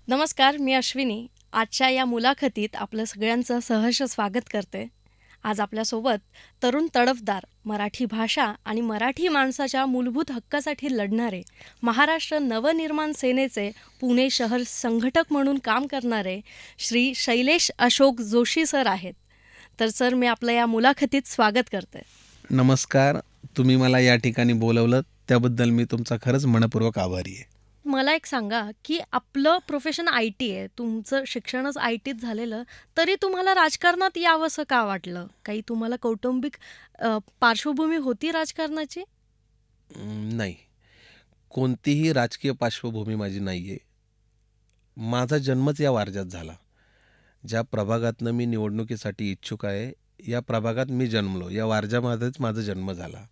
नमस्कार, मी अश्विनी. आजच्या या मुलाखतीत आपलं सगळ्यांचं सहर्ष स्वागत करते. आज आपल्यासोबत तरुण तडफदार, मराठी भाषा आणि मराठी माणसाच्या मूलभूत हक्कासाठी लढणारे, महाराष्ट्र नवनिर्माण सेनेचे पुणे शहर संघटक म्हणून काम करणारे श्री शैलेश अशोक जोशी सर आहेत. तर सर, मी आपलं या मुलाखतीत स्वागत करते. नमस्कार. तुम्ही मला या ठिकाणी बोलवलं त्याबद्दल मी तुमचा खरंच मनपूर्वक आभारी आहे. मला एक सांगा, की आपलं प्रोफेशन आय-टी आहे. तुमचं शिक्षणच आय-टीत झालेलं, तरी तुम्हाला राजकारणात यावंसं का वाटलं? काही तुम्हाला कौटुंबिक पार्श्वभूमी होती राजकारणाची? नाही, कोणतीही राजकीय पार्श्वभूमी माझी नाही आहे. माझा जन्मच या वारजात झाला. ज्या प्रभागातनं मी निवडणुकीसाठी इच्छुक आहे, या प्रभागात मी जन्मलो. या वारजामध्येच माझा जन्म झाला.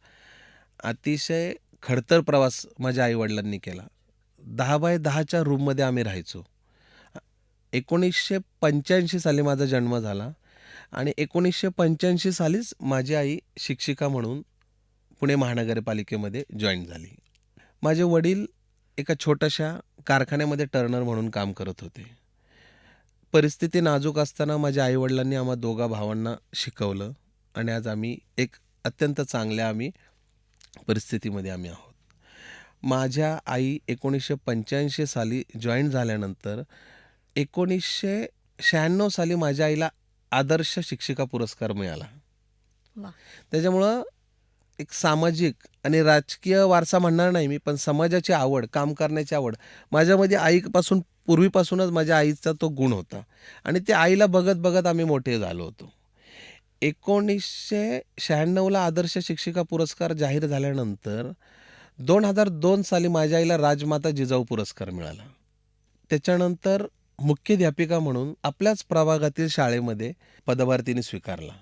अतिशय खडतर प्रवास माझ्या आईवडिलांनी केला. 10x10च्या रूममध्ये आम्ही राहायचो. 1985 साली माझा जन्म झाला आणि 1985 सालीच माझी आई शिक्षिका म्हणून पुणे महानगरपालिकेमध्ये जॉईन झाली. माझे वडील एका छोट्याशा कारखान्यामध्ये टर्नर म्हणून काम करत होते. परिस्थिती नाजूक असताना माझ्या आईवडिलांनी आम्हा दोघा भावांना शिकवलं आणि आज आम्ही एक अत्यंत चांगल्या परिस्थितीमध्ये आहोत. माझ्या आई 1985 साली जॉईन झाल्यानंतर 1996 साली माझ्या आईला आदर्श शिक्षिका पुरस्कार मिळाला. वाह! त्याच्यामुळं एक सामाजिक आणि राजकीय वारसा म्हणणार नाही मी, पण समाजाची आवड, काम करण्याची आवड माझ्यामध्ये पूर्वीपासूनच माझ्या आईचा तो गुण होता आणि ते आईला बघत बघत आम्ही मोठे झालो होतो. 1996ला आदर्श शिक्षिका पुरस्कार जाहीर झाल्यानंतर 2002 साली माझ्या आईला राजमाता जिजाऊ पुरस्कार मिळाला. त्याच्यानंतर मुख्याध्यापिका म्हणून आपल्याच प्रभागातील शाळेमध्ये पदभार तिने स्वीकारला.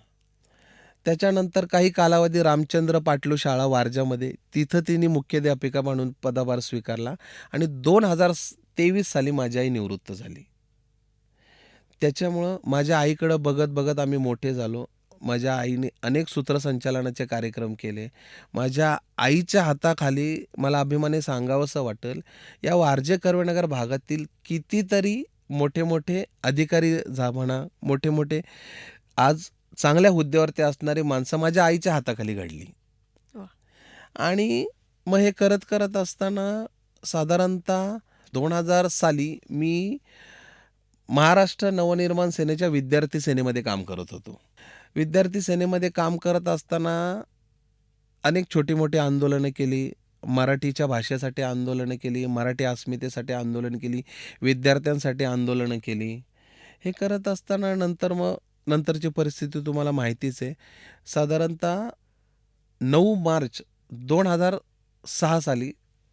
त्याच्यानंतर काही कालावधी रामचंद्र पाटलू शाळा वारजामध्ये, तिथं तिने मुख्याध्यापिका म्हणून पदभार स्वीकारला आणि 2023 साली माझी आई निवृत्त झाली. त्याच्यामुळं माझ्या आईकडं बघत बघत आम्ही मोठे झालो. माझ्या आईने अनेक सूत्रसंचालनाचे कार्यक्रम केले. माझ्या आईच्या हाताखाली मला अभिमानाने सांगावंसं वाटेल, या वारजे कर्वेनगर भागातील कितीतरी मोठे मोठे अधिकारी म्हणा, मोठे मोठे आज चांगल्या हुद्द्यावरती असणारी माणसं माझ्या आईच्या हाताखाली घडली. वाह! आणि मग हे करत करत असताना साधारणतः 2000 साली मी महाराष्ट्र नवनिर्माण सेनेच्या विद्यार्थी सेनेमध्ये काम करत होतो. विद्यार्थी सेनेमध्ये काम करत असताना अनेक छोटी मोठी आंदोलनं केली. मराठीच्या भाषेसाठी आंदोलनं केली, मराठी अस्मितेसाठी आंदोलन केली, विद्यार्थ्यांसाठी आंदोलनं केली. हे करत असताना नंतरची परिस्थिती तुम्हाला माहितीच आहे. साधारणतः 9 मार्च 2006 साली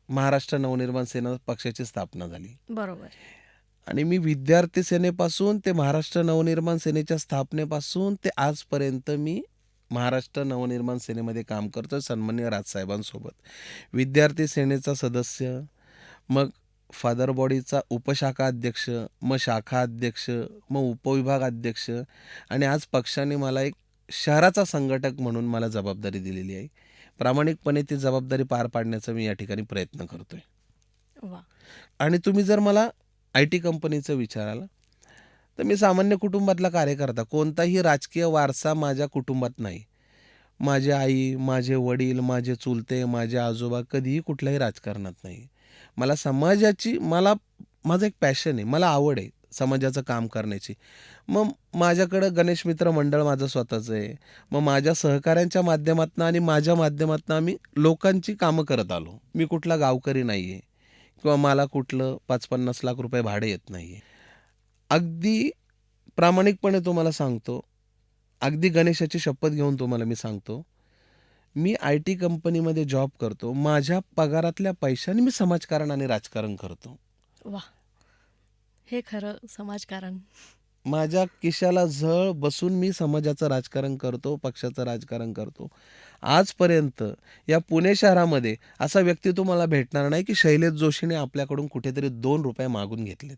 महाराष्ट्र नवनिर्माण सेना पक्षाची स्थापना झाली. बरोबर. आणि मी विद्यार्थी सेनेपासून ते महाराष्ट्र नवनिर्माण सेनेच्या स्थापनेपासून ते आजपर्यंत मी महाराष्ट्र नवनिर्माण सेनेमध्ये काम करतो सन्माननीय राजसाहेबांसोबत. विद्यार्थी सेनेचा सदस्य, मग फादर बॉडीचा उपशाखा अध्यक्ष, मग शाखा अध्यक्ष, मग उपविभाग अध्यक्ष आणि आज पक्षाने मला एक शहराचा संघटक म्हणून मला जबाबदारी दिलेली आहे. प्रामाणिकपणे ती जबाबदारी पार पाडण्याचा मी या ठिकाणी प्रयत्न करतोय. वाह! आणि तुम्ही जर मला IT कंपनीचं विचाराल तर मी सामान्य कुटुंबातला कार्यकर्ता. कोणताही राजकीय वारसा माझ्या कुटुंबात नाही. माझी आई, माझे वडील, माझे चुलते, माझे आजोबा कधीही कुठल्याही राजकारणात नाही. माझं एक पॅशन आहे, मला आवड आहे समाजाचं काम करण्याची. मग माझ्याकडं गणेश मित्र मंडळ माझं स्वतःचं आहे. मग माझ्या सहकाऱ्यांच्या माध्यमातून आणि माझ्या माध्यमातून आम्ही लोकांची कामं करत आलो. मी कुठला गावकरी नाही आहे किंवा मला कुठलं 5-50 लाख रुपये भाडे येत नाही आहे. अगदी प्रामाणिकपणे तुम्हाला सांगतो, अगदी गणेशाची शपथ घेऊन तुम्हाला मी सांगतो, मी IT कंपनीमध्ये जॉब करतो. माझ्या पगारातल्या पैशाने मी समाजकारण आणि राजकारण करतो. वाह! हे खरं समाजकारण. माझ्या खिशाला झळ बसून मी समाजाचं राजकारण करतो, पक्षाचं राजकारण करतो. आजपर्यंत या पुणे शहरामध्ये असा व्यक्ती तुम्हाला भेटणार नाही की शैलेश जोशीने आपल्याकडून कुठेतरी ₹2 मागून घेतलेत.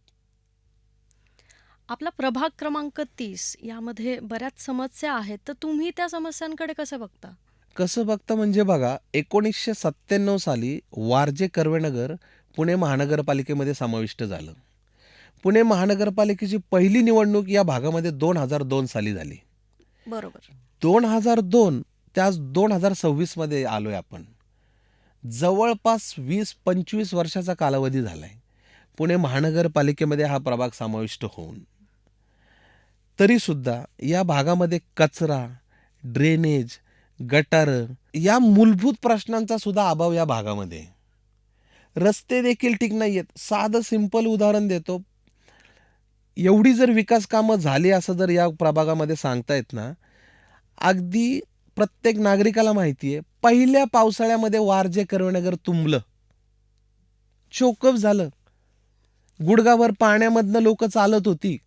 आपला प्रभाग क्रमांक 30 यामध्ये बऱ्याच समस्या आहेत, तर तुम्ही त्या समस्यांकडे कसं बघता? कसं बघता म्हणजे बघा, 1997 साली वारजे कर्वेनगर पुणे महानगरपालिकेमध्ये समाविष्ट झालं. पुणे महानगरपालिकेची पहिली निवडणूक या भागामध्ये 2002 साली झाली. बरोबर. 2002 ते आज 2026 मध्ये आलोय आपण. जवळपास 20-25 वर्षाचा कालावधी झालाय पुणे महानगरपालिकेमध्ये हा प्रभाग समाविष्ट होऊन. तरीसुद्धा या भागामध्ये कचरा, ड्रेनेज, गटारं या मूलभूत प्रश्नांचा सुद्धा अभाव या भागामध्ये आहे. रस्ते देखील ठीक नाही आहेत. साधं सिंपल उदाहरण देतो. एवढी जर विकास कामं झाली असं जर या प्रभागामध्ये सांगतायत ना, अगदी प्रत्येक नागरिकाला माहिती आहे, पहिल्या पावसाळ्यामध्ये वारजे कर्वेनगर तुंबलं, चोकअप झालं. गुडघाभर पाण्यामधनं लोक चालत होती.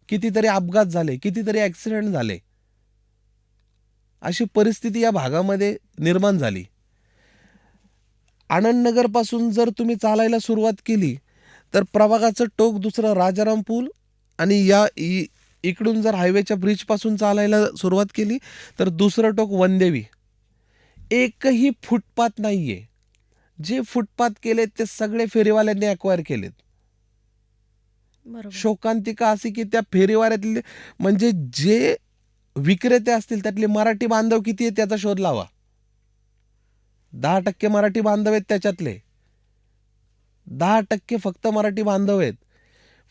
कितीतरी अपघात झाले, कितीतरी ॲक्सिडेंट झाले. अशी परिस्थिती या भागामध्ये निर्माण झाली. आनंदनगरपासून जर तुम्ही चालायला सुरुवात केली तर प्रभागाचं टोक दुसरं राजाराम पूल आणि इकडून जर हायवेच्या ब्रिजपासून चालायला सुरुवात केली तर दुसरं टोक वनदेवी. एकही फुटपाथ नाही आहे. जे फुटपाथ केलेत ते सगळे फेरीवाल्यांनी ॲक्वायर केलेत. बरोबर. शोकांतिका अशी की त्या फेरीवाल्यातले म्हणजे जे विक्रेते असतील त्यातले मराठी बांधव किती आहेत त्याचा शोध लावा. 10% मराठी बांधव आहेत त्याच्यातले. 10% फक्त मराठी बांधव आहेत.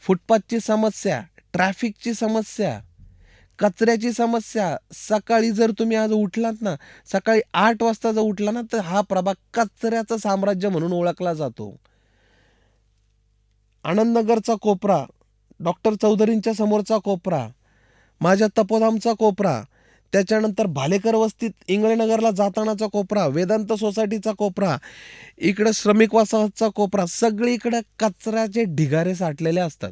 फुटपाथची समस्या, ट्रॅफिकची समस्या, कचऱ्याची समस्या. सकाळी जर तुम्ही आज उठलात ना, सकाळी 8 वाजता जर उठला ना तर हा प्रभाग कचऱ्याचं साम्राज्य म्हणून ओळखला जातो. आनंदनगरचा कोपरा, डॉक्टर चौधरींच्या समोरचा कोपरा, माझ्या तपोधामचा कोपरा, त्याच्यानंतर भालेकर वस्तीत इंगळेनगरला जातानाचा कोपरा, वेदांत सोसायटीचा कोपरा, इकडं श्रमिक वसाहतचा कोपरा, सगळीकडे कचऱ्याचे ढिगारे साठलेले असतात.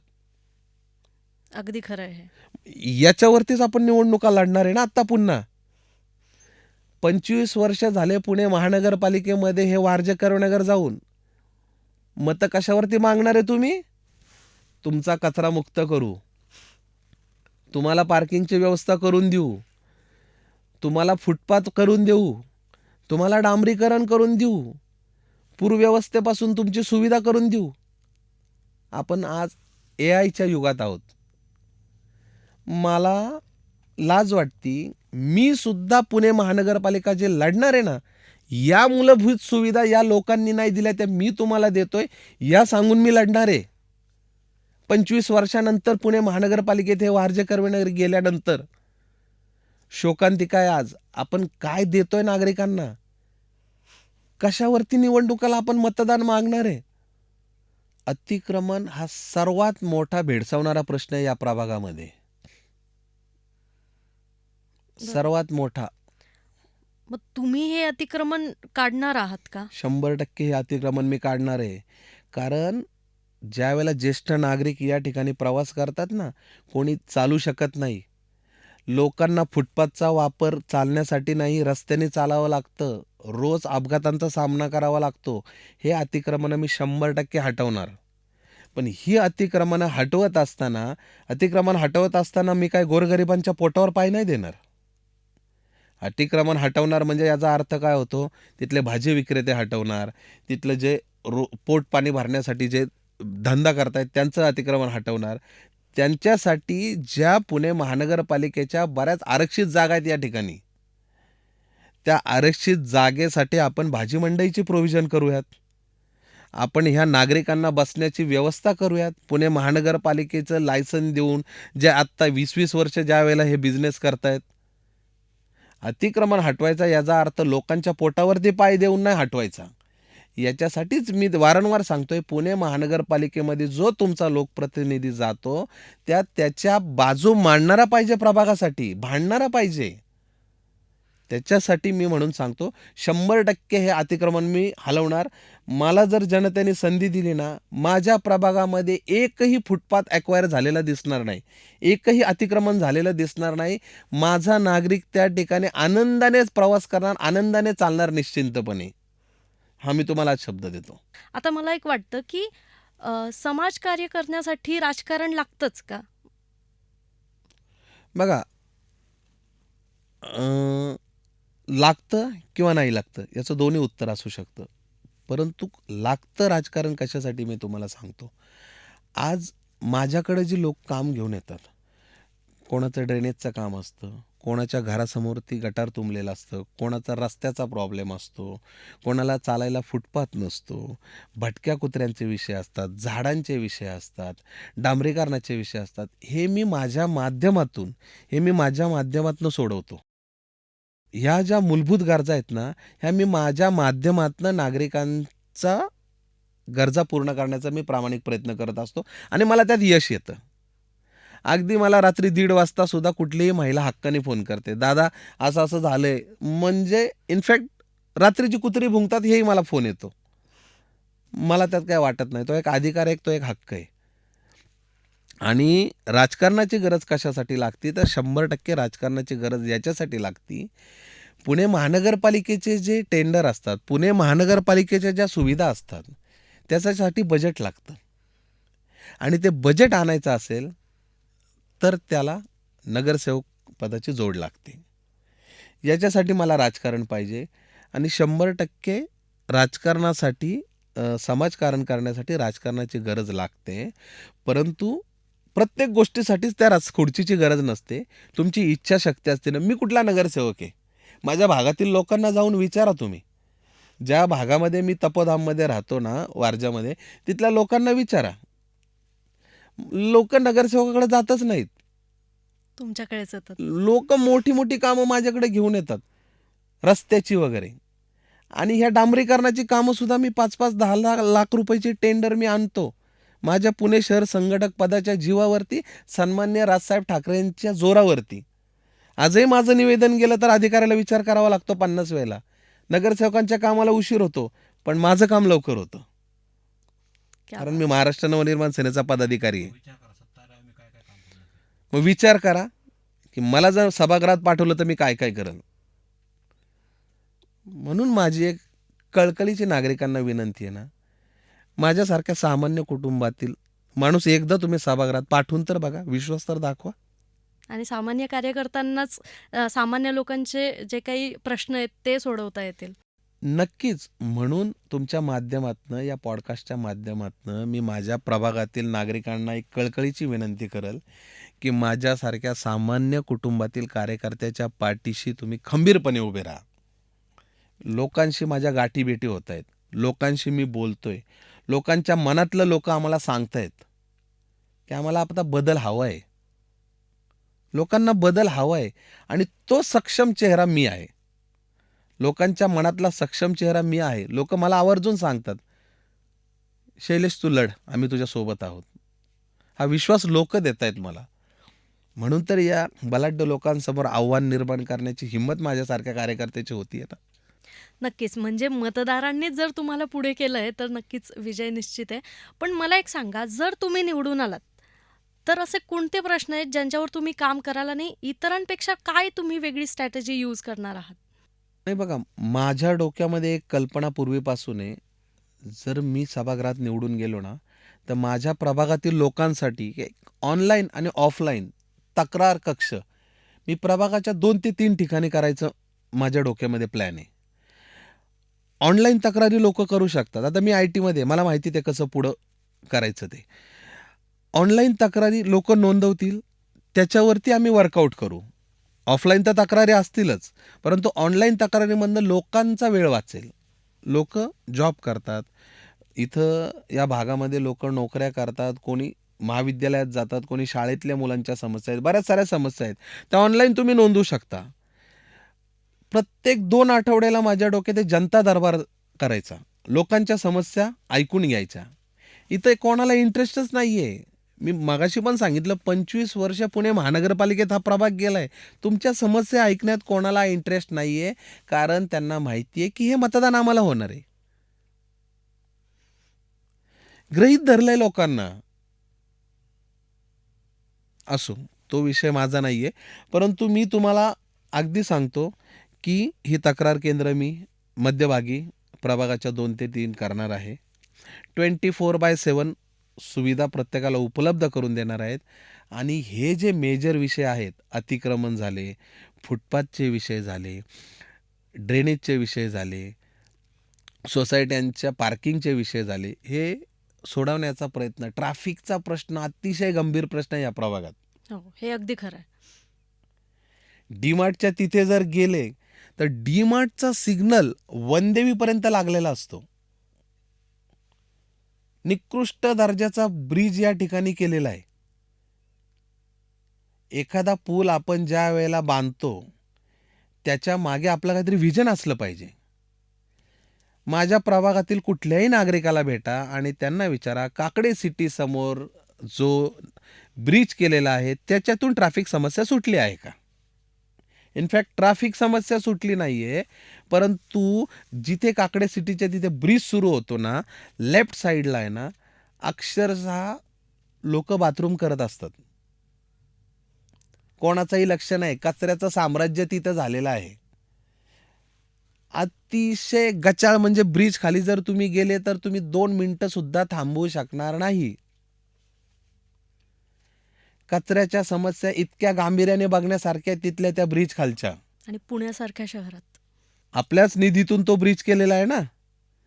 अगदी खरं आहे. याच्यावरतीच आपण निवडणुका लढणार आहे ना आता पुन्हा. 25 वर्ष झाले पुणे महानगरपालिकेमध्ये हे वारजे कर्वेनगर जाऊन. मतं कशावरती मागणार आहे तुम्ही? तुमचा कचरा मुक्त करू, तुम्हाला पार्किंगची व्यवस्था करून देऊ, तुम्हाला फुटपाथ करून देऊ, तुम्हाला डांबरीकरण करून देऊ, पूरव्यवस्थेपासून तुमची सुविधा करून देऊ. आपण आज AIच्या युगात आहोत. मला लाज वाटती, मी सुद्धा पुणे महानगरपालिका जे लढणार आहे ना, या मूलभूत सुविधा या लोकांनी नाही दिल्या त्या मी तुम्हाला देतोय या सांगून मी लढणार आहे. 25 वर्षानंतर पुणे महानगरपालिकेत हे वारजे कर्वेनगर गेल्यानंतर शोकांतिका आहे. आज आपण काय देतोय नागरिकांना? कशावरती निवडणुकाला आपण मतदान मागणार आहे? अतिक्रमण हा सर्वात मोठा भेडसावणारा प्रश्न आहे या प्रभागामध्ये. सर्वात मोठा. मग तुम्ही हे अतिक्रमण काढणार आहात का? 100% हे अतिक्रमण मी काढणार आहे. कारण ज्यावेळेला ज्येष्ठ नागरिक या ठिकाणी प्रवास करतात ना, कोणी चालू शकत नाही. लोकांना फुटपाथचा वापर चालण्यासाठी नाही, रस्त्याने चालावं लागतं. रोज अपघातांचा सामना करावा लागतो. हे अतिक्रमणं मी 100% हटवणार. पण ही अतिक्रमण हटवत असताना मी काय गोरगरिबांच्या पोटावर पाय नाही देणार. अतिक्रमण हटवणार म्हणजे याचा अर्थ काय होतो? तिथले भाजी विक्रेते हटवणार, तिथलं जे पोट पाणी भरण्यासाठी जे धंदा करतायत त्यांचं अतिक्रमण हटवणार. त्यांच्यासाठी ज्या पुणे महानगरपालिकेच्या बऱ्याच आरक्षित जागा आहेत या ठिकाणी, त्या आरक्षित जागेसाठी आपण भाजी मंडईची प्रोव्हिजन करूयात. आपण ह्या नागरिकांना बसण्याची व्यवस्था करूयात. पुणे महानगरपालिकेचं लायसन देऊन जे आत्ता 20-20 वर्ष ज्या वेळेला हे बिझनेस करतायत. अतिक्रमण हटवायचा याचा अर्थ लोकांच्या पोटावरती पाय देऊन नाही हटवायचा. याच्यासाठीच मी वारंवार सांगतोय, पुणे महानगरपालिकेमध्ये जो तुमचा लोकप्रतिनिधी जातो त्याच्या बाजू मांडणारा पाहिजे, प्रभागासाठी भांडणारा पाहिजे. त्याच्यासाठी मी म्हणून सांगतो 100% हे अतिक्रमण मी हलवणार. मला जर जनतेने संधी दिली ना, माझ्या प्रभागामध्ये एकही फुटपाथ ॲक्वायर झालेला दिसणार नाही, एकही अतिक्रमण झालेलं दिसणार नाही. माझा नागरिक त्या ठिकाणी आनंदानेच प्रवास करणार, आनंदाने चालणार निश्चिंतपणे. हा मी तुम्हाला आज शब्द देतो. आता मला एक वाटतं की समाजकार्य करण्यासाठी राजकारण लागतंच का? बघा, लागतं किंवा नाही लागतं याचं दोन्ही उत्तर असू शकतं. परंतु लागतं राजकारण कशासाठी मी तुम्हाला सांगतो. आज माझ्याकडे जी लोक काम घेऊन येतात, कोणाचं ड्रेनेजचं काम असतं, कोणाच्या घरासमोर गटार तुंबलेलं असतं, कोणाचा रस्त्याचा प्रॉब्लेम असतो, कोणाला चालायला फुटपाथ नसतो, भटक्या कुत्र्यांचे विषय असतात, झाडांचे विषय असतात, डांबरीकरणाचे विषय असतात. हे मी माझ्या माध्यमातून सोडवतो. ह्या ज्या मूलभूत गरजा आहेत ना, ह्या मी माझ्या माध्यमातनं नागरिकांचा गरजा पूर्ण करण्याचा मी प्रामाणिक प्रयत्न करत असतो आणि मला त्यात यश येतं. अगदी मला रात्री 1:30 वाजता सुद्धा कुठलीही महिला हक्काने फोन करते, "दादा असं-असं झालंय." म्हणजे इनफॅक्ट रात्रीची कुत्री भुंकतात हेही मला फोन येतो. मला त्यात काही वाटत नाही. तो एक अधिकार आहे, तो एक हक्क आहे. आणि राजकारणाची गरज कशासाठी लागते, तर 100% राजकारणाची गरज याच्यासाठी लागते, पुणे महानगरपालिकेचे जे टेंडर असतात, पुणे महानगरपालिकेच्या ज्या सुविधा असतात, त्याच्यासाठी बजेट लागतं आणि ते बजेट आणायचं असेल, तर त्याला नगरसेवक पदाची जोड लागते. याच्यासाठी मला राजकारण पाहिजे आणि 100% राजकारणासाठी समाजकारण करण्यासाठी राजकारणाची गरज लागते. परंतु प्रत्येक गोष्टीसाठीच त्या खुर्चीची गरज नसते. तुमची इच्छाशक्ती असते ना. मी कुठला नगरसेवक आहे? माझ्या भागातील लोकांना जाऊन विचारा तुम्ही. ज्या भागामध्ये मी तपोधाममध्ये राहतो ना, वारजामध्ये, तिथल्या लोकांना विचारा. लोकं नगरसेवकाकडे जातच नाहीत. तुमच्याकडेच येतात. लोकं मोठी-मोठी कामं माझ्याकडे घेऊन येतात, रस्त्याची वगैरे. आणि ह्या डांबरीकरणाची कामंसुद्धा मी 5-5, 10 लाख रुपयाची टेंडर मी आणतो. माझ्या पुणे शहर संघटक पदाच्या जीवावरती, सन्माननीय राजसाहेब ठाकरेंच्या जोरावरती. आजही माझं निवेदन गेलं तर अधिकाऱ्याला विचार करावा लागतो 50 वेळेला. नगरसेवकांच्या कामाला उशीर होतो, पण माझं काम लवकर होतं. क्या कारण बात मी है! महाराष्ट्र नवनिर्माण सेनेचा पदाधिकारी आहे. मग विचार करा, की मला जर सभागृहात पाठवलं तर मी काय-काय करेन. म्हणून माझी एक कळकळीची नागरिकांना विनंती आहे ना, माझ्यासारख्या सामान्य कुटुंबातील माणूस एकदा तुम्ही सभागृहात पाठवून तर बघा, विश्वास तर दाखवा. आणि सामान्य कार्यकर्त्यांनाच सामान्य लोकांचे जे काही प्रश्न आहेत ते सोडवता येतील. नक्कीच. म्हणून तुमच्या माध्यमातनं, या पॉडकास्टच्या माध्यमातनं मी माझ्या प्रभागातील नागरिकांना एक कळकळीची विनंती करेल, की माझ्यासारख्या सामान्य कुटुंबातील कार्यकर्त्याच्या पाठीशी तुम्ही खंबीरपणे उभे राहा. लोकांशी माझ्या गाठीभेटी होत आहेत. लोकांशी मी बोलतोय. लोकांच्या मनातलं लोकं आम्हाला सांगतायत, की आम्हाला आता बदल हवा आहे. लोकांना बदल हवा आहे आणि तो सक्षम चेहरा मी आहे. लोकांच्या मनातला सक्षम चेहरा मी आहे. लोकं मला आवर्जून सांगतात, "शैलेश तू लढ, आम्ही तुझ्यासोबत आहोत." हा विश्वास लोकं देतायत मला. म्हणून तर या बलाढ्य लोकांसमोर आव्हान निर्माण करण्याची हिंमत माझ्यासारख्या कार्यकर्त्याची होती आहे ना. नक्कीच. म्हणजे मतदारांनीच जर तुम्हाला पुढे केलंय, तर नक्कीच विजय निश्चित आहे. पण मला एक सांगा, जर तुम्ही निवडून आलात, तर असे कोणते प्रश्न आहेत ज्यांच्यावर तुम्ही काम कराल आणि इतरांपेक्षा काय तुम्ही वेगळी स्ट्रॅटेजी यूज करणार आहात? नाही बघा, माझ्या डोक्यामध्ये एक कल्पना पूर्वीपासून आहे. जर मी सभागृहात निवडून गेलो ना, तर माझ्या प्रभागातील लोकांसाठी एक ऑनलाईन आणि ऑफलाईन तक्रार कक्ष मी प्रभागाच्या 2 ते 3 ठिकाणी करायचं माझ्या डोक्यामध्ये प्लॅन आहे. ऑनलाईन तक्रारी लोकं करू शकतात. आता मी आय-टीमध्ये आहे. मला माहिती आहे ते कसं पुढं करायचं ते. ऑनलाईन तक्रारी लोकं नोंदवतील, त्याच्यावरती आम्ही वर्कआउट करू. ऑफलाईन तर तक्रारी असतीलच, परंतु ऑनलाईन तक्रारीमधनं लोकांचा वेळ वाचेल. लोकं जॉब करतात. इथं या भागामध्ये लोकं नोकऱ्या करतात, कोणी महाविद्यालयात जातात, कोणी शाळेतल्या मुलांच्या समस्या आहेत, बऱ्याच साऱ्या समस्या आहेत. त्या ऑनलाईन तुम्ही नोंदवू शकता. प्रत्येक 2 आठवड्याला माझ्या डोक्यात एक जनता दरबार करायचा. लोकांच्या समस्या ऐकून घ्यायच्या. इथं कोणाला इंटरेस्टच नाहीये. मी मगाशी पण सांगितलं 25 वर्ष पुणे महानगरपालिकेत हा प्रभाग गेलाय. तुमच्या समस्या ऐकण्यात कोणाला इंटरेस्ट नाहीये, कारण त्यांना माहिती आहे, की हे मतदान आम्हाला होणार आहे. गृहीत धरलंय लोकांना. असो, तो विषय माझा नाहीये. परंतु मी तुम्हाला अगदी सांगतो, की ही तक्रार केंद्र मी मध्यभागी प्रभागाच्या 2 ते 3 करणार आहे. 24/7 सुविधा प्रत्येकाला उपलब्ध करून देणार आहेत आणि हे जे मेजर विषय आहेत, अतिक्रमण झाले, फुटपाथचे विषय झाले, ड्रेनेजचे विषय झाले, सोसायट्यांच्या पार्किंगचे विषय झाले, हे सोडवण्याचा प्रयत्न. ट्रॅफिकचा प्रश्न अतिशय गंभीर प्रश्न आहे या प्रभागात. हो, हे अगदी खरं आहे. डीमार्टच्या तिथे जर गेले तर डीमार्टचा सिग्नल वनदेवीपर्यंत लागलेला असतो. निकृष्ट दर्जाचा ब्रिज या ठिकाणी केलेला आहे. एखादा पूल आपण ज्या वेळेला बांधतो त्याच्या मागे आपलं काहीतरी व्हिजन असलं पाहिजे. माझ्या प्रभागातील कुठल्याही नागरिकाला भेटा आणि त्यांना विचारा, काकडे सिटी समोर जो ब्रिज केलेला आहे त्याच्यातून ट्रॅफिक समस्या सुटली आहे का? इनफॅक्ट ट्रॅफिक समस्या सुटली नाहीये, परंतु जिथे काकडे सिटीच्या तिथे ब्रिज सुरू होतो ना, लेफ्ट साईडला आहे ना, अक्षरशः लोक बाथरूम करत असतात. कोणाचंही लक्ष नाही. कचऱ्याचं साम्राज्य तिथं झालेलं आहे. अतिशय गचाळ म्हणजे ब्रिज खाली जर तुम्ही गेले तर तुम्ही 2 मिनिटं सुद्धा थांबवू शकणार नाही. कचऱ्याच्या समस्या इतक्या गांभीर्याने बघण्यासारख्या तिथल्या त्या ब्रिज खालच्या. आणि पुण्यासारख्या शहरात. आपल्याच निधीतून तो ब्रिज केलेला आहे ना.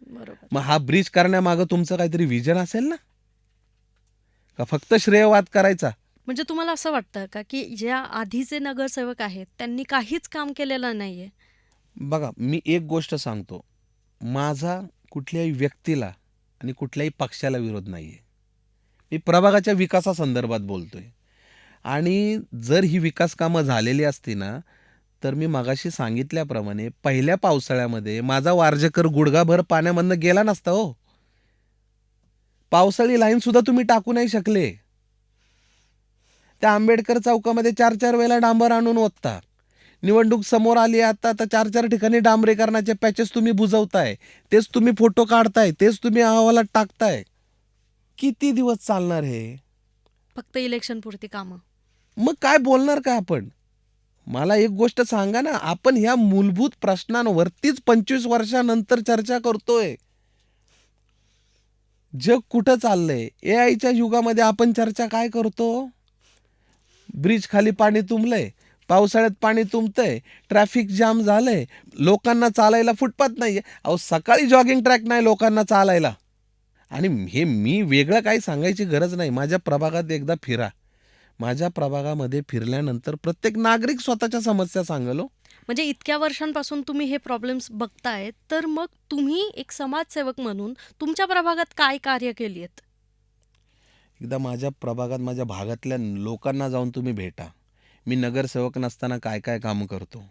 बरोबर. मग हा ब्रिज करण्यामागं तुमचं काहीतरी विजन असेल ना, का फक्त श्रेयवाद करायचा? म्हणजे तुम्हाला असं वाटतं का की ज्या आधीचे नगरसेवक आहेत त्यांनी काहीच काम केलेलं नाहीये? बघा, मी एक गोष्ट सांगतो. माझा कुठल्याही व्यक्तीला आणि कुठल्याही पक्षाला विरोध नाहीये. मी प्रभागाच्या विकासासंदर्भात बोलतोय. आणि जर ही विकास कामं झालेली असती ना, तर मी मगाशी सांगितल्याप्रमाणे पहिल्या पावसाळ्यामध्ये माझा वारजेकर गुडघाभर पाण्यामधनं गेला नसता हो. पावसाळी लाईन सुद्धा तुम्ही टाकू नाही शकले. त्या आंबेडकर चौकामध्ये 4-4 वेळेला डांबर आणून ओतता. निवडणूक समोर आली आता तर 4-4 ठिकाणी डांबरीकरणाचे पॅचेस तुम्ही बुजवताय. तेच तुम्ही फोटो काढताय, तेच तुम्ही अहवालात टाकताय. किती दिवस चालणार हे? फक्त इलेक्शन पुरती कामं. मग काय बोलणार का आपण? मला एक गोष्ट सांगा ना, आपण ह्या मूलभूत प्रश्नांवरतीच 25 वर्षानंतर चर्चा करतोय. जग कुठं चाललंय? एआयच्या युगामध्ये आपण चर्चा काय करतो? ब्रिज खाली पाणी तुंबलंय, पावसाळ्यात पाणी तुंबतंय, ट्रॅफिक जाम झालंय, लोकांना चालायला फुटपाथ नाहीये. अहो, सकाळी जॉगिंग ट्रॅक नाही लोकांना चालायला. आणि हे मी वेगळं काही सांगायची गरज नाही. माझ्या प्रभागात एकदा फिरा. माझ्या प्रभागामध्ये फिरल्यानंतर प्रत्येक नागरिक स्वतःच्या समस्या सांगेल हो. म्हणजे इतक्या वर्षांपासून तुम्ही हे प्रॉब्लेम्स बघताय, तर मग तुम्ही एक समाजसेवक म्हणून तुमच्या प्रभागात काय कार्य केली आहेत? एकदा माझ्या प्रभागात, माझ्या भागातल्या लोकांना जाऊन तुम्ही भेटा. मी नगरसेवक नसताना काय काय कामं करतो.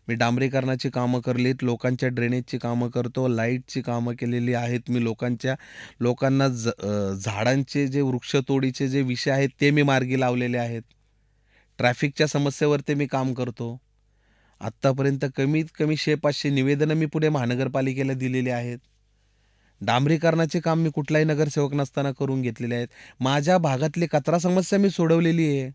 मी डांबरीकरणाची कामं करलीत, लोकांच्या ड्रेनेजची कामं करतो, लाईटची कामं केलेली आहेत. मी लोकांना झाडांचे जे वृक्षतोडीचे जे विषय आहेत ते मी मार्गी लावलेले आहेत. ट्रॅफिकच्या समस्येवरती मी काम करतो. आत्तापर्यंत कमीत कमी 100-500 निवेदनं मी पुणे महानगरपालिकेला दिलेली आहेत. डांबरीकरणाचे काम मी कुठलाही नगरसेवक नसताना करून घेतलेले आहेत. माझ्या भागातली कचरा समस्या मी सोडवलेली आहे.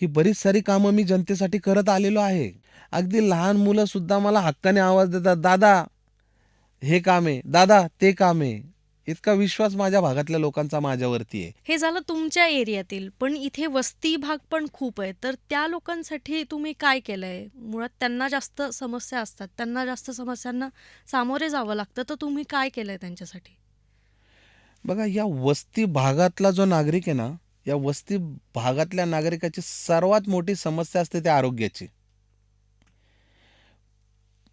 ही बरीच सारी कामं मी जनतेसाठी करत आलेलो आहे. अगदी लहान मुलं सुद्धा मला हक्काने आवाज देतात, दादा हे काम आहे, दादा ते काम आहे. इतका विश्वास माझ्या भागातल्या लोकांचा माझ्यावरती आहे. हे झालं तुमच्या एरियातील, पण इथे वस्ती भाग पण खूप आहे, तर त्या लोकांसाठी तुम्ही काय केलंय? मुळात त्यांना जास्त समस्या असतात, त्यांना जास्त समस्यांना सामोरे जावं लागतं, तर तुम्ही काय केलंय त्यांच्यासाठी? बघा, या वस्ती भागातला जो नागरिक आहे ना, या वस्ती भागातल्या नागरिकाची सर्वात मोठी समस्या असते त्या आरोग्याची.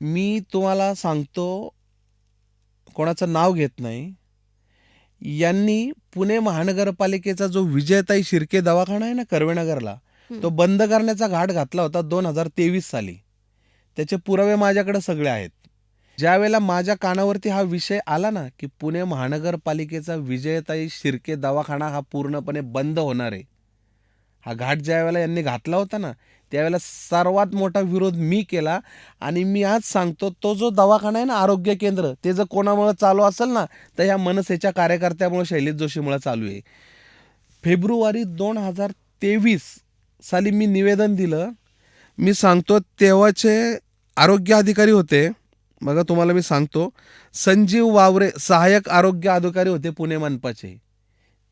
मी तुम्हाला सांगतो, कोणाचं नाव घेत नाही. यांनी पुणे महानगरपालिकेचा जो विजयताई शिर्के दवाखाना आहे ना कर्वेनगरला, तो बंद करण्याचा घाट घातला होता 2023 साली. त्याचे पुरावे माझ्याकडे सगळे आहेत. ज्यावेळेला माझ्या कानावरती हा विषय आला ना, की पुणे महानगरपालिकेचा विजयताई शिर्के दवाखाना हा पूर्णपणे बंद होणार आहे, हा घाट ज्यावेळेला यांनी घातला होता ना, त्यावेळेला सर्वात मोठा विरोध मी केला. आणि मी आज सांगतो, तो जो दवाखाना आहे ना, आरोग्य केंद्र, ते जर कोणामुळे चालू असेल ना, तर ह्या मनसेच्या कार्यकर्त्यामुळे, शैलेश जोशीमुळे चालू आहे. फेब्रुवारी 2023 साली मी निवेदन दिलं. मी सांगतो, तेव्हाचे आरोग्य अधिकारी होते, बघा तुम्हाला मी सांगतो, संजीव वावरे सहाय्यक आरोग्य अधिकारी होते पुणे मनपाचे.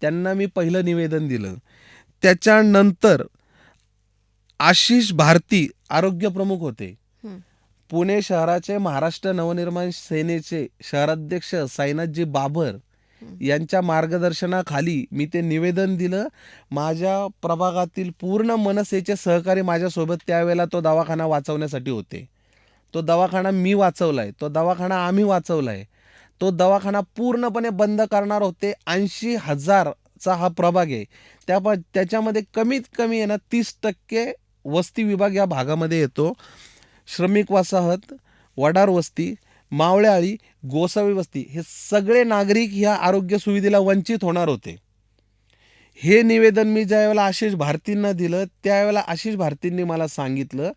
त्यांना मी पहिलं निवेदन दिलं. त्याच्यानंतर आशिष भारती आरोग्य प्रमुख होते. पुणे शहराचे महाराष्ट्र नवनिर्माण सेनेचे शहराध्यक्ष साईनाथजी बाबर यांच्या मार्गदर्शनाखाली मी ते निवेदन दिलं. माझ्या प्रभागातील पूर्ण मनसेचे सहकारी माझ्यासोबत त्यावेळेला तो दवाखाना वाचवण्यासाठी होते. तो दवाखाना मी वाचवला आहे, तो दवाखाना आम्ही वाचवला आहे. तो दवाखाना पूर्णपणे बंद करणार होते. 80,000चा हा प्रभाग आहे. त्याच्यामध्ये कमीत कमी आहे ना 30% वस्ती विभाग या भागामध्ये येतो. श्रमिक वसाहत, वडार वस्ती, मावळेआळी, गोसावी वस्ती हे सगळे नागरिक ह्या आरोग्य सुविधेला वंचित होणार होते. हे निवेदन मी ज्यावेळेला आशिष भारतींना दिलं, त्यावेळेला आशिष भारतींनी मला सांगितलं